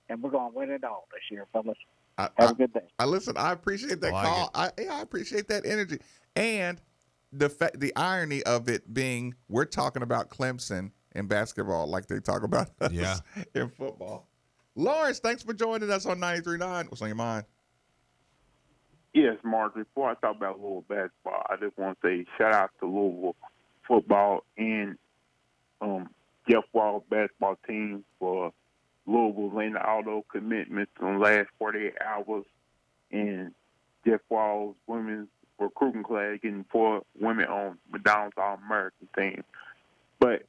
and we're going to win it all this year, fellas. Have a good day. I appreciate that call. I appreciate that energy. And the irony of it being we're talking about Clemson in basketball like they talk about us in football. Lawrence, thanks for joining us on 93.9. What's on your mind? Yes, Mark. Before I talk about Louisville basketball, I just want to say shout out to Louisville football and Jeff Wall's basketball team for Louisville laying all those commitments in the last 48 hours, and Jeff Wall's women's recruiting class getting 4 women on McDonald's All-American team. But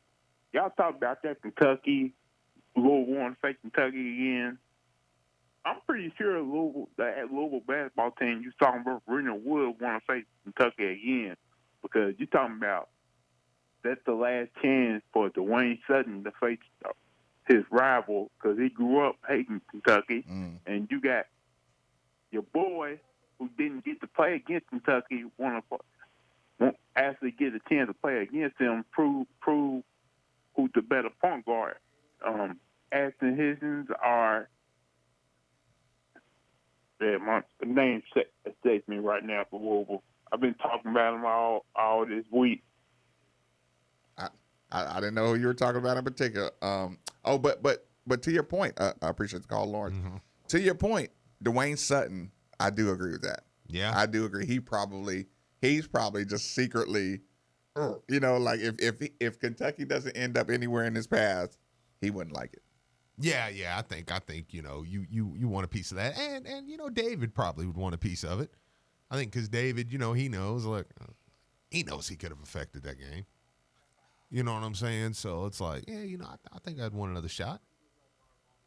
y'all talk about that Kentucky, Louisville want to face Kentucky again. I'm pretty sure that Louisville basketball team you're talking about, Virginia would want to face Kentucky again because you're talking about that's the last chance for Dwayne Sutton to face his rival because he grew up hating Kentucky, and you got your boy who didn't get to play against Kentucky won't actually get a chance to play against them, prove who's the better point guard. Ashton Higgins or my name escapes me right now for Louisville. I've been talking about them all this week. I didn't know who you were talking about in particular. But to your point, I appreciate the call, Lawrence. Mm-hmm. To your point, Dwayne Sutton, I do agree with that. Yeah, I do agree. He's probably just secretly, like if Kentucky doesn't end up anywhere in his path, he wouldn't like it. Yeah. I think you want a piece of that, and David probably would want a piece of it. I think because David, he knows he could have affected that game. You know what I'm saying? So it's like, I think I'd want another shot.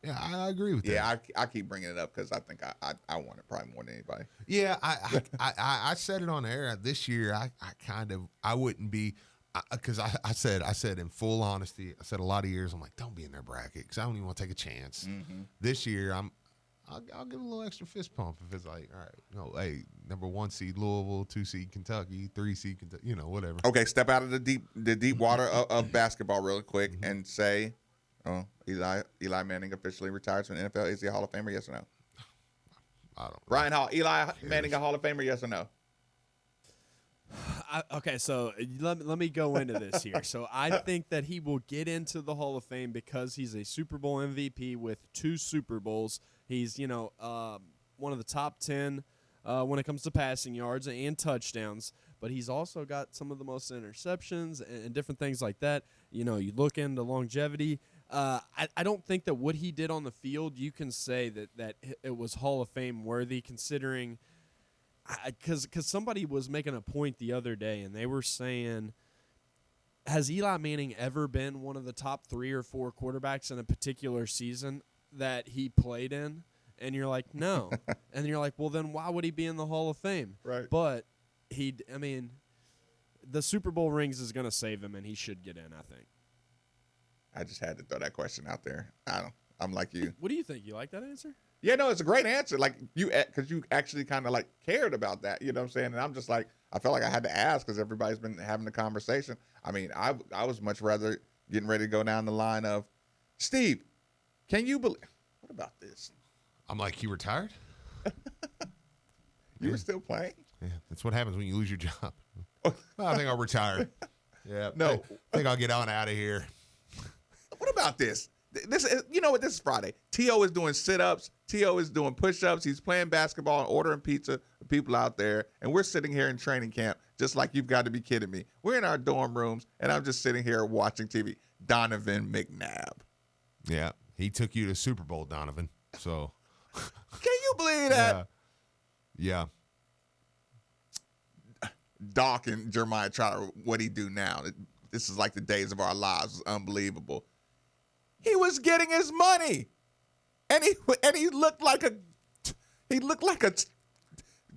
Yeah, I agree with that. Yeah, I keep bringing it up because I think I want it probably more than anybody. Yeah, I said it on air this year. I wouldn't be because I said in full honesty, I said a lot of years I'm like, don't be in their bracket because I don't even want to take a chance. Mm-hmm. This year I'll give a little extra fist pump if it's like, all right, hey, number 1 seed Louisville, 2 seed Kentucky, 3 seed Kentucky, whatever. Okay, step out of the deep water of basketball real quick and say, Eli Manning officially retires from the NFL. Is he a Hall of Famer? Yes or no? I don't know. Ryan Hall, Eli Manning a Hall of Famer? Yes or no? Okay, so let me go into this here. So I think that he will get into the Hall of Fame because he's a Super Bowl MVP with 2 Super Bowls. He's, one of the top 10 when it comes to passing yards and touchdowns. But he's also got some of the most interceptions and different things like that. You look into longevity. I don't think that what he did on the field, you can say that it was Hall of Fame worthy considering – because somebody was making a point the other day, and they were saying, has Eli Manning ever been one of the top 3 or 4 quarterbacks in a particular season that he played in? And you're like, no. And you're like, well, then why would he be in the Hall of Fame? Right. But the Super Bowl rings is going to save him, and he should get in, I think. I just had to throw that question out there. I'm like you. What do you think? You like that answer? Yeah, no, it's a great answer. Like because you actually kind of like cared about that. You know what I'm saying? And I'm just like, I felt like I had to ask because everybody's been having the conversation. I mean, I was much rather getting ready to go down the line of, Steve, can you believe? What about this? I'm like, you retired? You were still playing? Yeah, that's what happens when you lose your job. I think I'll retire. Yeah, No. I think I'll get on out of here. What about this? This is, you know what? This is Friday. T.O. is doing sit-ups. T.O. is doing push-ups. He's playing basketball and ordering pizza for people out there. And we're sitting here in training camp just like you've got to be kidding me. We're in our dorm rooms, and I'm just sitting here watching TV. Donovan McNabb. Yeah, he took you to Super Bowl, Donovan. So, can you believe that? Yeah. Doc and Jeremiah Trotter, what he do now? This is like the days of our lives. It's unbelievable. He was getting his money, and he looked like a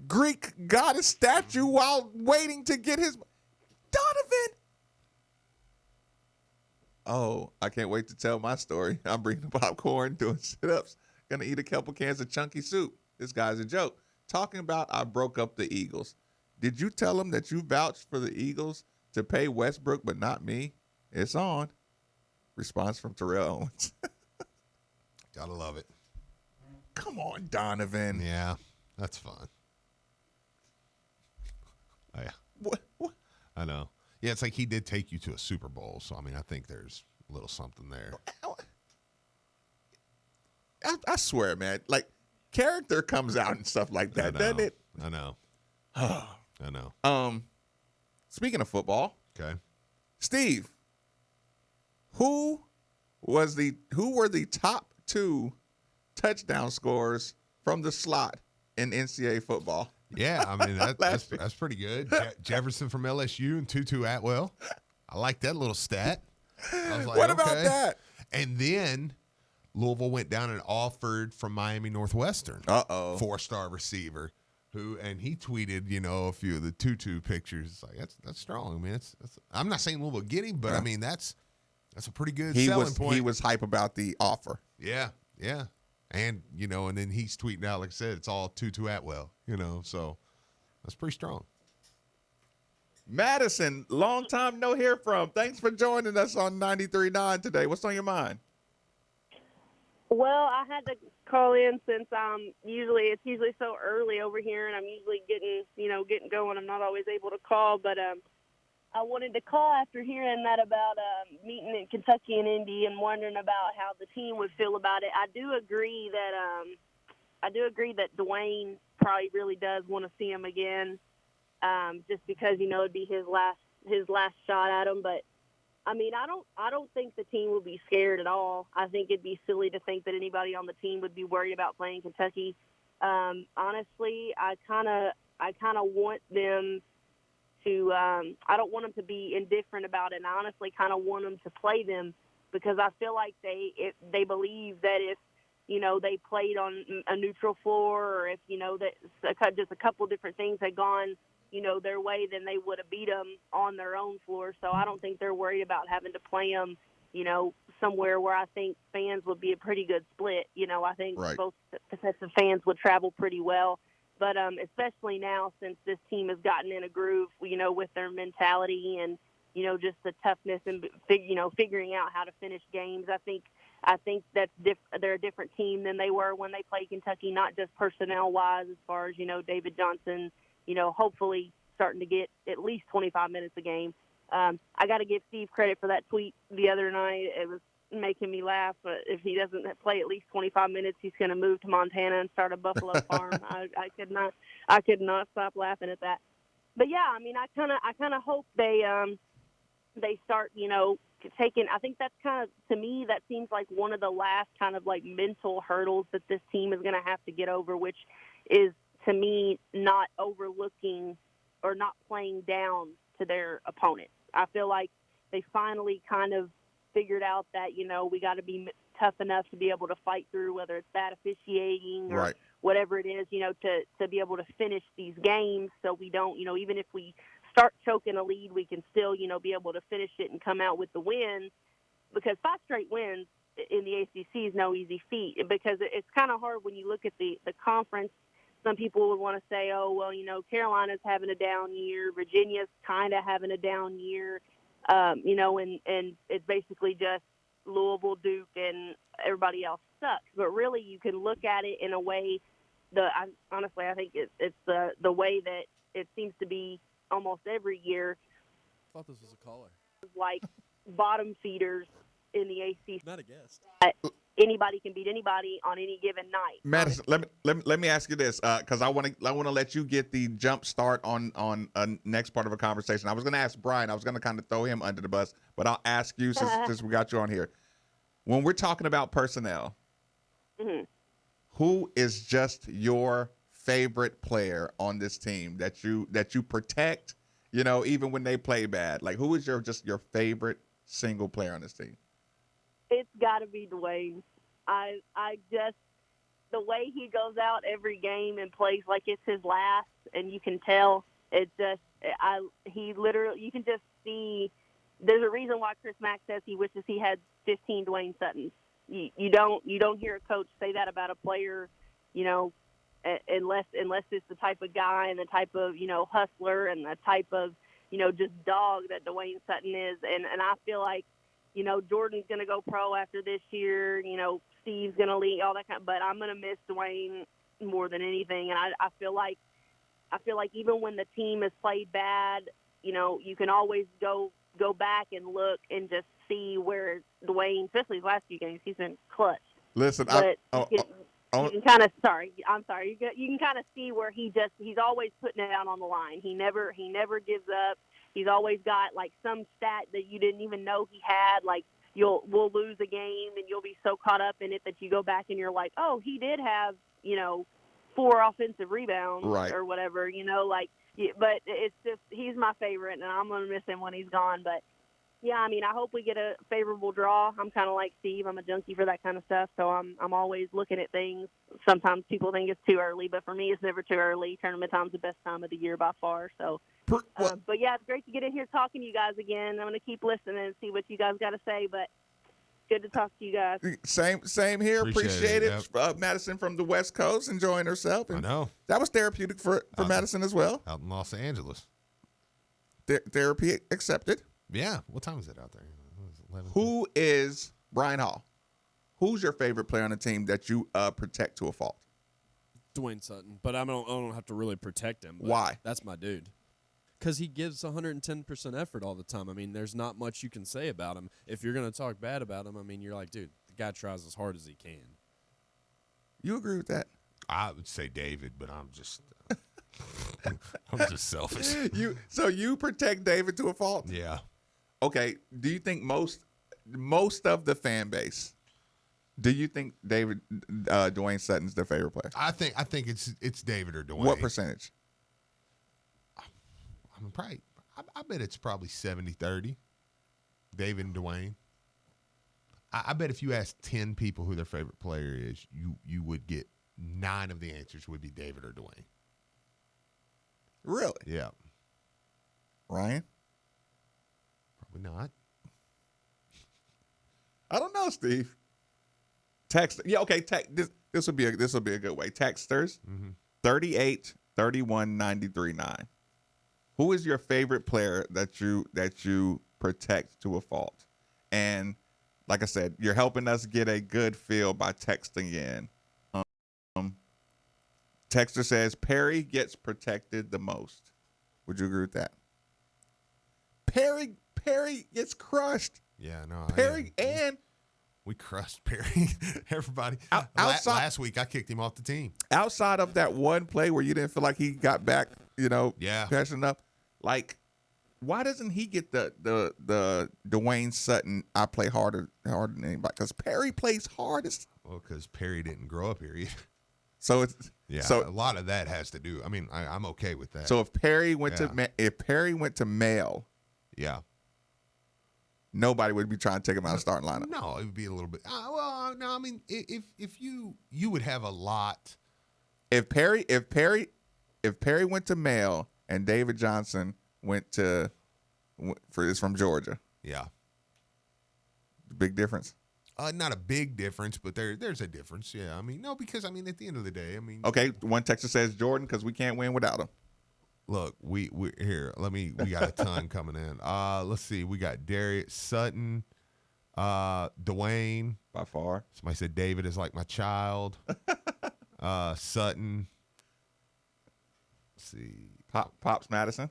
Greek goddess statue while waiting to get his Donovan. Oh, I can't wait to tell my story. I'm bringing the popcorn, doing sit-ups, gonna eat a couple cans of chunky soup. This guy's a joke. Talking about I broke up the Eagles. Did you tell him that you vouched for the Eagles to pay Westbrook but not me? It's on. Response from Terrell Owens. Gotta love it. Come on, Donovan. Yeah, that's fun. Oh, yeah. What? I know. Yeah, it's like he did take you to a Super Bowl, so I mean, I think there's a little something there. I swear, man. Like, character comes out and stuff like that, doesn't it? I know. I know. Speaking of football, okay, Steve, who were the top 2 touchdown scorers from the slot in NCAA football? Yeah, I mean that's pretty good. Jefferson from LSU and Tutu Atwell. I like that little stat. I was like, what about that? And then Louisville went down and offered from Miami Northwestern. 4-star receiver. And he tweeted, a few of the Tutu pictures. It's like that's strong. I mean, I'm not saying Louisville get him, but I mean that's a pretty good selling point. He was hype about the offer. Yeah. And and then he's tweeting out, like I said, it's all Tutu Atwell. So that's pretty strong. Madison, long time no hear from. Thanks for joining us on 93.9 today. What's on your mind? Well, I had to call in since it's usually so early over here, and I'm usually getting going. I'm not always able to call, but I wanted to call after hearing that about meeting in Kentucky and Indy, and wondering about how the team would feel about it. I do agree that Dwayne probably really does want to see him again, just because it'd be his last shot at him, but. I mean, I don't think the team would be scared at all. I think it'd be silly to think that anybody on the team would be worried about playing Kentucky. Honestly, I kind of want them to. I don't want them to be indifferent about it. And I honestly kind of want them to play them because I feel like they believe that if they played on a neutral floor, or if that just a couple different things had gone their way, then they would have beat them on their own floor. So I don't think they're worried about having to play them, somewhere where I think fans would be a pretty good split. I think both sets of fans would travel pretty well. But especially now, since this team has gotten in a groove, with their mentality and, just the toughness and, figuring out how to finish games. I think that's they're a different team than they were when they played Kentucky, not just personnel-wise as far as, David Johnson, hopefully starting to get at least 25 minutes a game. I got to give Steve credit for that tweet the other night. It was making me laugh. But if he doesn't play at least 25 minutes, he's going to move to Montana and start a buffalo farm. I could not stop laughing at that. But yeah, I mean, I kind of hope they start, taking. I think that's kind of, to me, that seems like one of the last kind of like mental hurdles that this team is going to have to get over, which is, to me, not overlooking or not playing down to their opponent. I feel like they finally kind of figured out that, we got to be tough enough to be able to fight through, whether it's bad officiating or whatever it is, to be able to finish these games so we don't, even if we start choking a lead, we can still, be able to finish it and come out with the win, because 5 straight wins in the ACC is no easy feat, because it's kind of hard when you look at the conference some people would want to say, oh, well, Carolina's having a down year, Virginia's kind of having a down year, and it's basically just Louisville, Duke, and everybody else sucks. But really, you can look at it in a way. Honestly, I think it's the way that it seems to be almost every year. I thought this was a caller. Like bottom feeders in the ACC. Not a guest. Anybody can beat anybody on any given night. Madison, let me ask you this, because I want to let you get the jump start on next part of a conversation. I was going to ask Brian. I was going to kind of throw him under the bus, but I'll ask you since we got you on here. When we're talking about personnel, mm-hmm. Who is just your favorite player on this team that you protect? Even when they play bad, like who is your favorite single player on this team? It's got to be Dwayne. I just the way he goes out every game and plays like it's his last, and you can tell he literally, you can just see. There's a reason why Chris Mack says he wishes he had 15 Dwayne Suttons. You don't hear a coach say that about a player, unless it's the type of guy and the type of hustler and the type of just dog that Dwayne Sutton is. And I feel like Jordan's going to go pro after this year. Steve's going to leave, all that kind. But I'm going to miss Dwayne more than anything. And I feel like even when the team has played bad, you can always go back and look and just see where Dwayne, especially his last few games, he's been clutch. Listen, you can kind of I'm sorry. You can kind of see where he's always putting it out on the line. He never gives up. He's always got like some stat that you didn't even know he had. Like we'll lose a game and you'll be so caught up in it that you go back and you're like, oh, he did have 4 offensive rebounds, right, or whatever. But it's just he's my favorite, and I'm gonna miss him when he's gone. But yeah, I mean, I hope we get a favorable draw. I'm kind of like Steve. I'm a junkie for that kind of stuff, so I'm always looking at things. Sometimes people think it's too early, but for me, it's never too early. Tournament time's the best time of the year by far. So, but yeah, it's great to get in here talking to you guys again. I'm gonna keep listening and see what you guys got to say, but good to talk to you guys. Same here. Appreciate it. Yep. Madison from the West Coast enjoying herself. And I know. That was therapeutic for Madison as well. Out in Los Angeles. Therapy accepted. Yeah. What time is it out there? Who is Brian Hall? Who's your favorite player on the team that you protect to a fault? Dwayne Sutton, but I don't have to really protect him. Why? That's my dude. Because he gives 110% effort all the time. I mean, there's not much you can say about him. If you're going to talk bad about him, I mean, you're like, dude, the guy tries as hard as he can. You agree with that? I would say David, but I'm just selfish. So you protect David to a fault? Yeah. Okay. Do you think most of the fan base? Do you think Dwayne Sutton's their favorite player? I think it's David or Dwayne. What percentage? I mean, probably. I bet it's probably 70-30. David and Dwayne. I bet if you ask 10 people who their favorite player is, you would get 9 of the answers would be David or Dwayne. Really? Yeah. Ryan? Probably not. I don't know, Steve. Text. Yeah. Okay. This will be a good way. Texters. 38 31 93 9. Who is your favorite player that you protect to a fault? And like I said, you're helping us get a good feel by texting in. Texter says Perry gets protected the most. Would you agree with that? Perry gets crushed. Yeah, no. Perry and we crushed Perry. Everybody. Last week I kicked him off the team. Outside of that one play where you didn't feel like he got back, passionate enough. Like, why doesn't he get the Dwayne Sutton? I play harder than anybody because Perry plays hardest. Well, because Perry didn't grow up here either. So it's So a lot of that has to do. I mean, I'm okay with that. So if Perry went to Male, nobody would be trying to take him out of starting lineup. No, it would be a little bit. No, I mean, if you would have a lot. If Perry went to Male and David Johnson is from Georgia. Yeah. Big difference. Not a big difference, but there's a difference. Yeah, I mean, no, because I mean, at the end of the day, I mean, Okay, one texter says Jordan because we can't win without him. look, we here. We got a ton coming in. Let's see, we got Darius Sutton, Dwayne by far. Somebody said David is like my child. Sutton. Let's see, Pops Madison.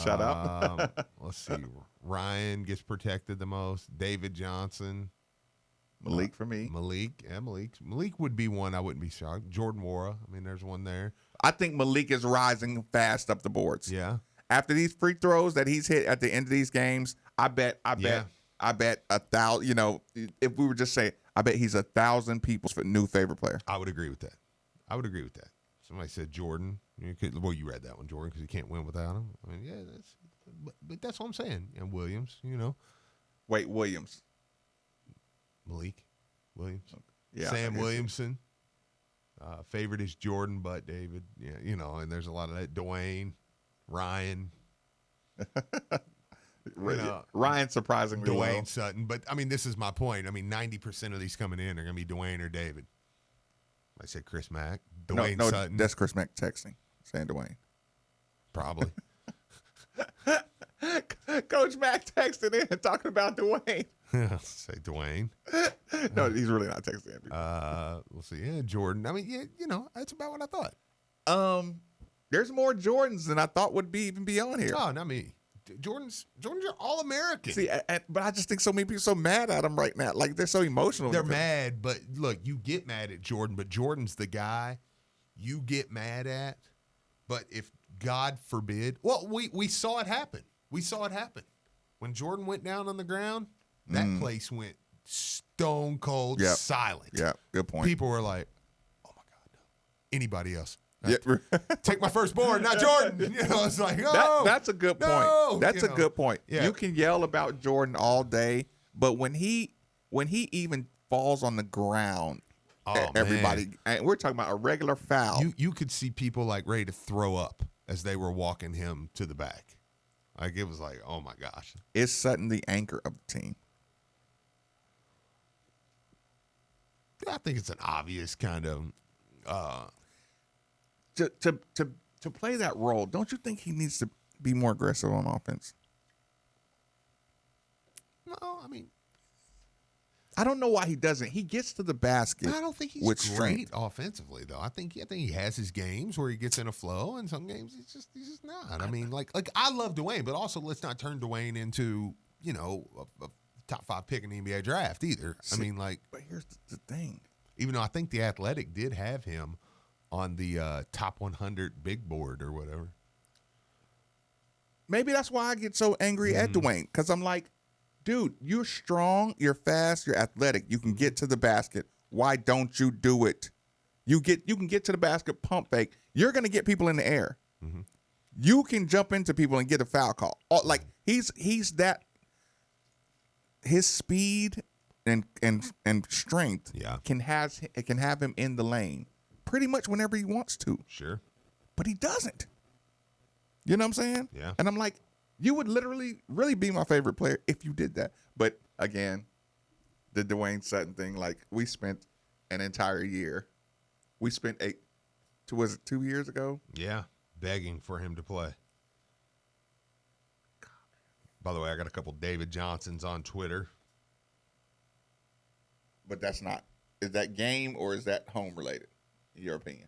Shut up. Let's see, Ryan gets protected the most. David Johnson. Malik for me. Malik would be one I wouldn't be shocked. Jordan Wara, I mean, there's one there. I think Malik is rising fast up the boards. Yeah. After these free throws that he's hit at the end of these games, I bet 1,000. You know, if we were just saying, I bet he's 1,000 people's new favorite player. I would agree with that. Somebody said Jordan. You read that one, Jordan, because you can't win without him. I mean, yeah, but that's what I'm saying. And Williams, you know. Wait, Williams. Malik Williams. Yeah, Sam Williamson. Favorite is Jordan, but David. Yeah, you know, and there's a lot of that. Dwayne, Ryan. Ryan surprisingly Dwayne well. Sutton. But, I mean, this is my point. I mean, 90% of these coming in are going to be Dwayne or David. I said Chris Mack. Dwayne Sutton. That's Chris Mack texting, saying Dwayne. Probably. Coach Mack texted in talking about Dwayne. Say Dwayne. No, he's really not texting everybody. We'll see. Yeah, Jordan. I mean, yeah, you know, that's about what I thought. There's more Jordans than I thought would even be on here. Oh, not me. Jordan's All-American. See, but I just think so many people are so mad at him right now. Like, they're so emotional. They're mad, but look, you get mad at Jordan, but Jordan's the guy you get mad at. But if God forbid, well, we saw it happen. We saw it happen. When Jordan went down on the ground, that place went stone cold silent. Yeah, good point. People were like, oh, my God, no. Anybody else? Take my firstborn, not Jordan. You know, it's like, oh, that's a good point. No, that's a good point. Yeah. You can yell about Jordan all day, but when he even falls on the ground, everybody, and we're talking about a regular foul. You could see people like ready to throw up as they were walking him to the back. Like, it was like, oh my gosh. Is Sutton the anchor of the team? I think it's an obvious kind of to play that role. Don't you think he needs to be more aggressive on offense? No, I mean, I don't know why he doesn't. He gets to the basket. I don't think he's with great strength. offensively, though. I think he has his games where he gets in a flow, and some games he's just not. I mean, like I love Dwayne, but also let's not turn Dwayne into, you know, a top 5 pick in the NBA draft either. I mean, like, but here's the thing. Even though I think the Athletic did have him on the top 100 big board or whatever. Maybe that's why I get so angry at Dwayne, because I'm like, dude, you're strong, you're fast, you're athletic. You can get to the basket. Why don't you do it? You can get to the basket, pump fake. You're going to get people in the air. Mm-hmm. You can jump into people and get a foul call. Like, he's that. His speed and strength can have him in the lane pretty much whenever he wants to. Sure. But he doesn't. You know what I'm saying? Yeah. And I'm like, you would literally really be my favorite player if you did that. But again, the Dwayne Sutton thing, like, we spent an entire year. We spent 2 years ago? Yeah, begging for him to play. By the way, I got a couple David Johnsons on Twitter. But that's not. Is that game or is that home related, in your opinion?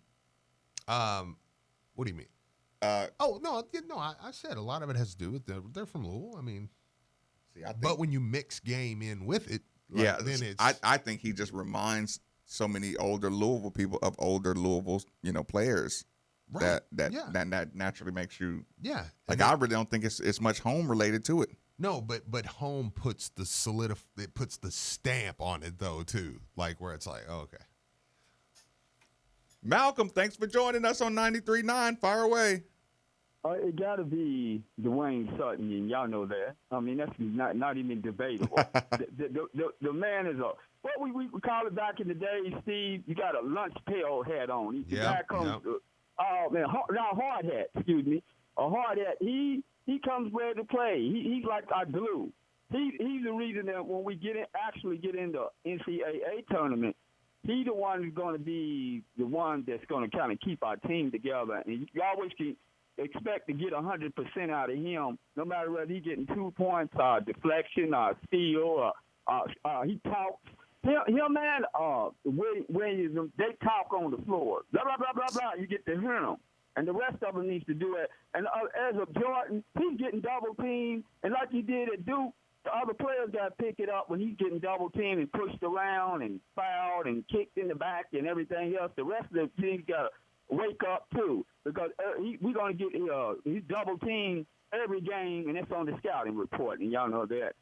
What do you mean? I said a lot of it has to do with they're from Louisville. I mean, but when you mix game in with it, then it's. I think he just reminds so many older Louisville people of older Louisville, players. Right. That naturally makes you. Yeah. Like, I really don't think it's much home related to it. No, but home puts the stamp on it though too. Like, where it's like, oh, okay. Malcolm, thanks for joining us on 93.9. Fire away. It got to be Dwayne Sutton, and y'all know that. I mean, that's not even debatable. the man is what we call it back in the day, Steve. You got a lunch pail hat on. The guy comes. Oh man, hard hat. Excuse me, a hard hat. He comes ready to play. He's like our glue. he's the reason that when we actually get into NCAA tournament, he's the one who's going to be the one that's going to kind of keep our team together. And you always can expect to get 100% out of him, no matter whether he's getting 2 points, deflection, steal, he talks. Him and Williams, they talk on the floor. Blah, blah, blah, blah, blah. You get to hear them. And the rest of them needs to do it. And as of Jordan, he's getting double teamed. And like he did at Duke, the other players got to pick it up when he's getting double teamed and pushed around and fouled and kicked in the back and everything else. The rest of the team's got to wake up too, because we're going to get he's double teamed every game, and it's on the scouting report, and y'all know that.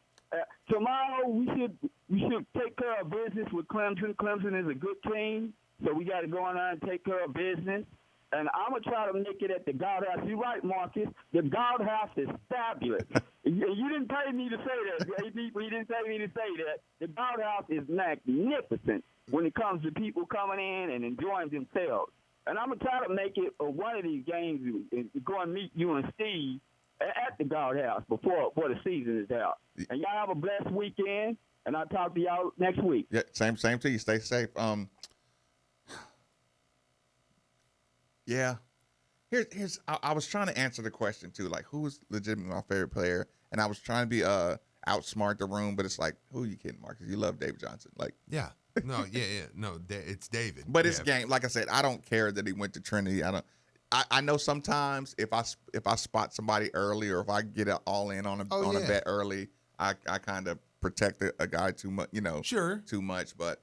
Tomorrow we should take care of business with Clemson. Clemson is a good team, so we got to go in there and take care of business. And I'm going to try to make it at the Guardhouse. You're right, Marcus. The Guardhouse is fabulous. You didn't pay me to say that. You didn't pay me to say that. The Guardhouse is magnificent when it comes to people coming in and enjoying themselves. And I'm going to try to make it one of these games and go and meet you and Steve at the Guardhouse before the season is out. And y'all have a blessed weekend, and I'll talk to y'all next week. Yeah, same to you. Stay safe. Yeah. Here's I was trying to answer the question too, like who's legitimately my favorite player, and I was trying to be outsmart the room, but it's like, who are you kidding, Marcus? You love David Johnson, like yeah, no, no, it's David. But it's game. Like I said, I don't care that he went to Trinity. I know sometimes if I spot somebody early, or if I get it all in on a bet early, I kind of protect a guy too much, too much, but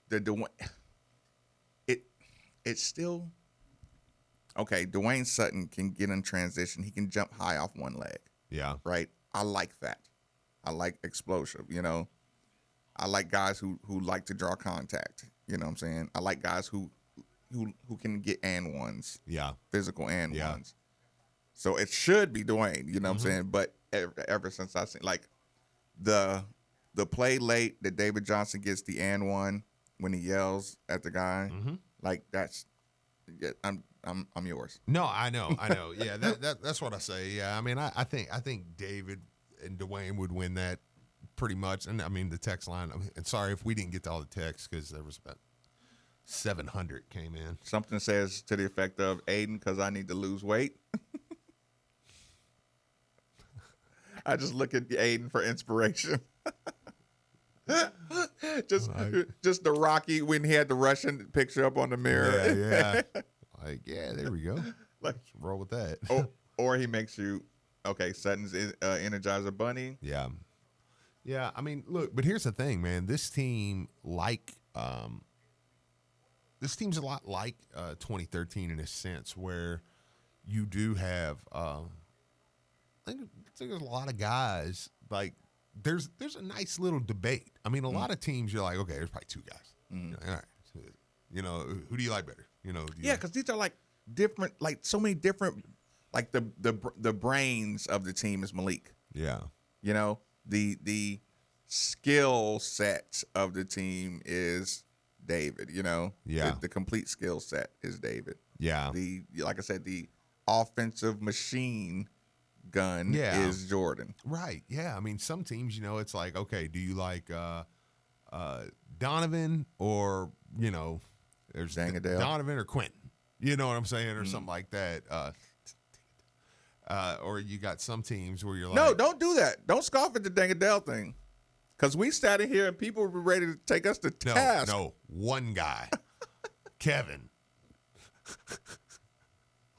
the Dwayne. It's still okay. Dwayne Sutton can get in transition. He can jump high off one leg. Yeah. Right. I like that. I like explosive. I like guys who like to draw contact. You know what I'm saying? I like guys who can get and ones. Yeah. Physical and ones. So it should be Dwayne. You know what I'm saying? But ever since I seen like the play late that David Johnson gets the and one when he yells at the guy. Like I'm yours. No, I know. Yeah, that's what I say. Yeah, I mean, I think David and Dwayne would win that pretty much. And I mean, the text line. And sorry if we didn't get to all the texts because there was about 700 came in. Something says to the effect of Aiden, because I need to lose weight. I just look at Aiden for inspiration. just the Rocky when he had the Russian picture up on the mirror. Yeah. Like, yeah, there we go. Let's roll with that. Or he makes you, okay, Sutton's Energizer Bunny. Yeah. Yeah, I mean, look, but here's the thing, man. This team, this team's a lot like 2013 in a sense where you do have, I think there's a lot of guys, like, there's a nice little debate. I mean, a lot of teams, you're like, okay, there's probably two guys. All right. Who do you like better? Because these are like different, like so many different, like the brains of the team is Malik. Yeah. The skill set of the team is David. Yeah. The complete skill set is David. Yeah. Like I said, the offensive machine gun is Jordan. Right. Yeah. I mean, some teams, it's like, okay, do you like Donovan or, there's Dangadale. Donovan or Quentin? You know what I'm saying? Or something like that. Or you got some teams where you're like, no, don't do that. Don't scoff at the Dangadale thing. Because we sat in here and people were ready to take us to task. No, one guy, Kevin,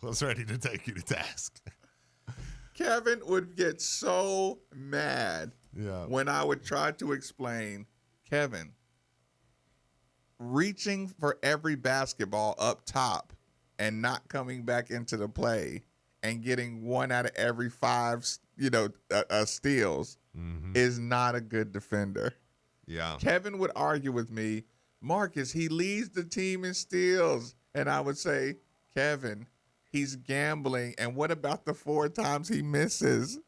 was ready to take you to task. Kevin would get so mad when I would try to explain, Kevin, reaching for every basketball up top and not coming back into the play and getting 1 out of every 5, steals is not a good defender. Yeah. Kevin would argue with me, Marcus, he leads the team in steals. And I would say, Kevin, he's gambling, and what about the 4 times he misses?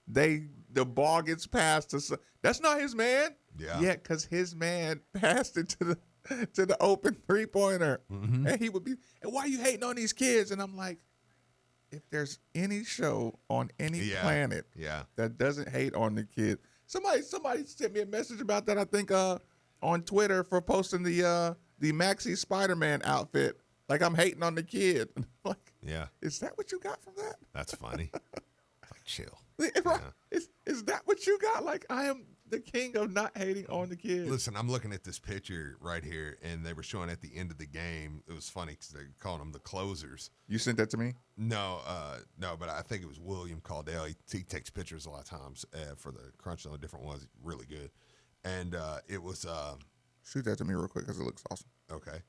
The ball gets passed to. That's not his man. Yeah, because his man passed it to the open 3-pointer, and he would be. And why are you hating on these kids? And I'm like, if there's any show on any planet that doesn't hate on the kid, somebody sent me a message about that. I think on Twitter for posting the Maxi Spider-Man outfit. Like I'm hating on the kid. Like, is that what you got from that? That's funny. Like, chill. Right. Is that what you got? Like I am the king of not hating on the kid. Listen, I'm looking at this picture right here, and they were showing at the end of the game. It was funny because they're calling them the closers. You sent that to me? No, but I think it was William Caldell. He takes pictures a lot of times for the Crunch on different ones. Really good. And it was shoot that to me real quick because it looks awesome. Okay.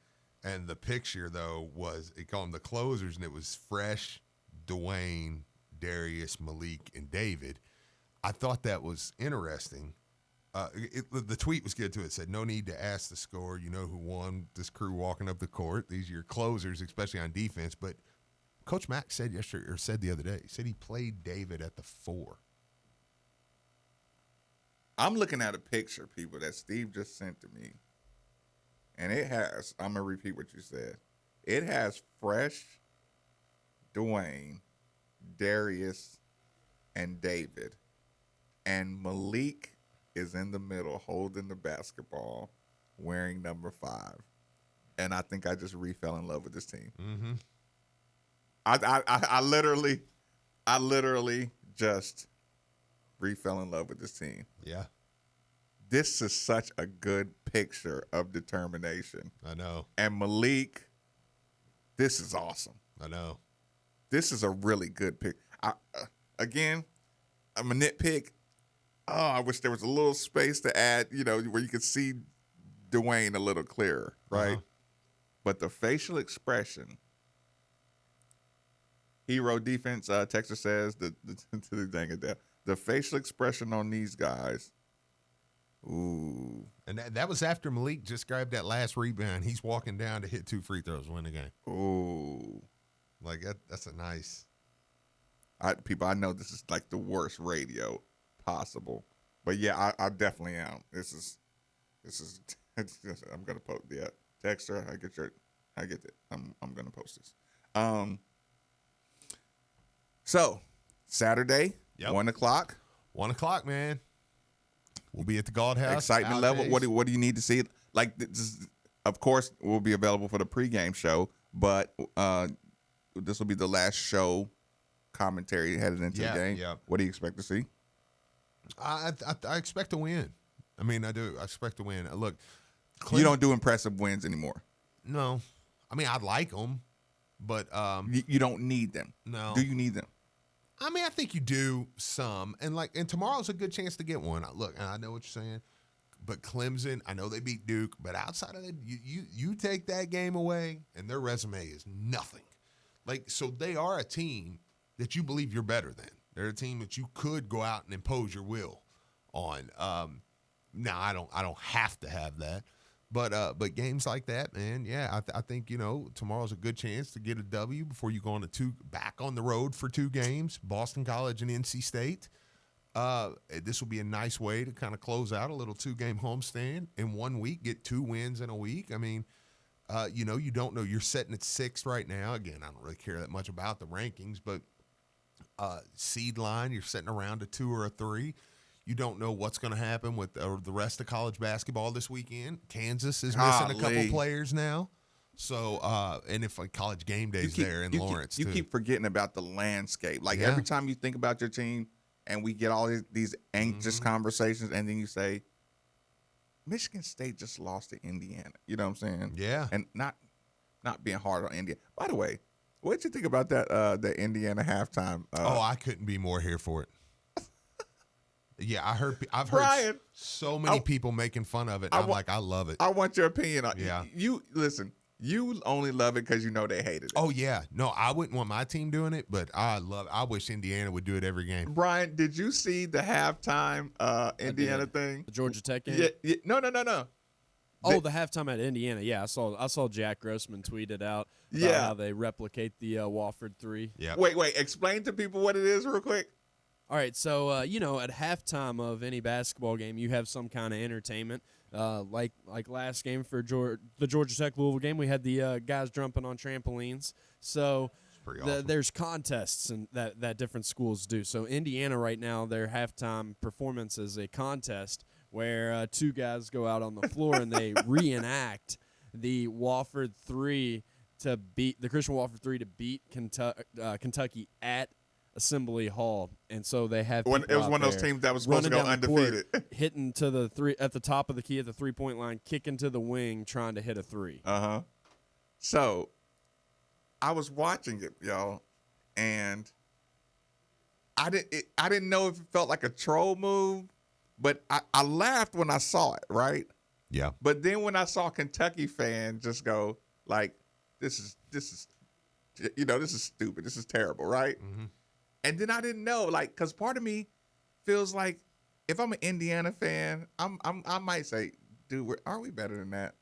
And the picture though was it called them the closers, and it was Fresh, Dwayne, Darius, Malik, and David. I thought that was interesting. The tweet was good too. It said, "No need to ask the score. You know who won. This crew walking up the court. These are your closers, especially on defense." But Coach Mack said yesterday, or said the other day, he said he played David at the 4. I'm looking at a picture, people, that Steve just sent to me, and it has. I'm gonna repeat what you said. It has Fresh, Dwayne, Darius, and David, and Malik is in the middle holding the basketball, wearing number 5. And I think I just fell in love with this team. Mm-hmm. I literally just fell in love with this team. Yeah. This is such a good picture of determination. I know. And Malik, this is awesome. I know. This is a really good pick. Again, I'm a nitpick. Oh, I wish there was a little space to add, where you could see Dwayne a little clearer, right? Uh-huh. But the facial expression, hero defense, Texas says, the facial expression on these guys, ooh. And that was after Malik just grabbed that last rebound. He's walking down to hit 2 free throws, win the game. Ooh. Like, that's a nice. People, I know this is like the worst radio possible, but yeah, I definitely am. This is I'm gonna post. Yeah, Texter, I get it. I'm gonna post this. So Saturday, 1 o'clock. 1 o'clock, man. We'll be at the Galt House. Excitement level. What do you need to see? Like, this, of course, will be available for the pregame show, but this will be the last show commentary headed into the game. Yeah. What do you expect to see? I expect to win. I mean, I do. I expect to win. Look, you don't do impressive wins anymore. No. I mean, I'd like them, but you don't need them. No. Do you need them? I mean, I think you do some, and tomorrow's a good chance to get one. Look, and I know what you're saying, but Clemson, I know they beat Duke, but outside of that, you take that game away, and their resume is nothing. Like, so they are a team that you believe you're better than. They're a team that you could go out and impose your will on. Now, I don't have to have that, but games like that, man, yeah, I think tomorrow's a good chance to get a W before you go on back on the road for 2 games, Boston College and NC State. This will be a nice way to kind of close out a little 2-game homestand in 1 week, get 2 wins in a week. I mean, you don't know. You're sitting at 6th right now. Again, I don't really care that much about the rankings, but seed line, you're sitting around a 2 or a 3. You don't know what's going to happen with the rest of college basketball this weekend. Kansas is missing a couple players now. So, and if college game day's there in Lawrence, you keep forgetting about the landscape. Like every time you think about your team and we get all these anxious conversations, and then you say, Michigan State just lost to Indiana. You know what I'm saying? Yeah. And not being hard on Indiana. By the way, what did you think about that the Indiana halftime? I couldn't be more here for it. Yeah, I've heard Brian, so many people making fun of it. And I love it. I want your opinion on it. Yeah. You listen, you only love it because you know they hated it. Oh yeah. No, I wouldn't want my team doing it, but I wish Indiana would do it every game. Brian, did you see the halftime Indiana thing? The Georgia Tech game? Yeah. No. Oh, the halftime at Indiana. Yeah, I saw Jack Grossman tweet it out about how they replicate the Wofford 3. Yeah. Wait. Explain to people what it is real quick. All right, so at halftime of any basketball game, you have some kind of entertainment. Like last game for the Georgia Tech Louisville game, we had the guys jumping on trampolines. So Pretty awesome. There's contests and that different schools do. So Indiana right now, their halftime performance is a contest where two guys go out on the floor and they reenact the Wofford 3 to beat the Christian Wofford 3 to beat Kentucky at Assembly Hall, and so they have. It was one of those teams that was supposed to go undefeated, hitting to the three at the top of the key at the 3-point line, kicking to the wing, trying to hit a 3. So, I was watching it, y'all, and I didn't know if it felt like a troll move, but I laughed when I saw it, right? Yeah. But then when I saw Kentucky fans just go like, "This is this is stupid. This is terrible," right? Mm-hmm. And then I didn't know, like, because part of me feels like if I'm an Indiana fan, I might say, dude, aren't we better than that?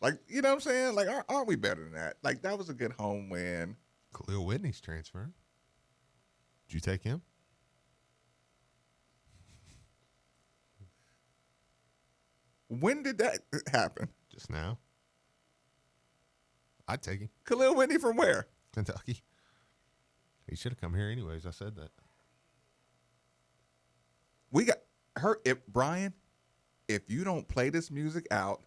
Like, you know what I'm saying? Like, aren't we better than that? Like, that was a good home win. Khalil Whitney's transferring. Did you take him? When did that happen? Just now. I'd take him. Khalil Whitney from where? Kentucky. He should have come here anyways. I said that. We got her. Brian, if you don't play this music out,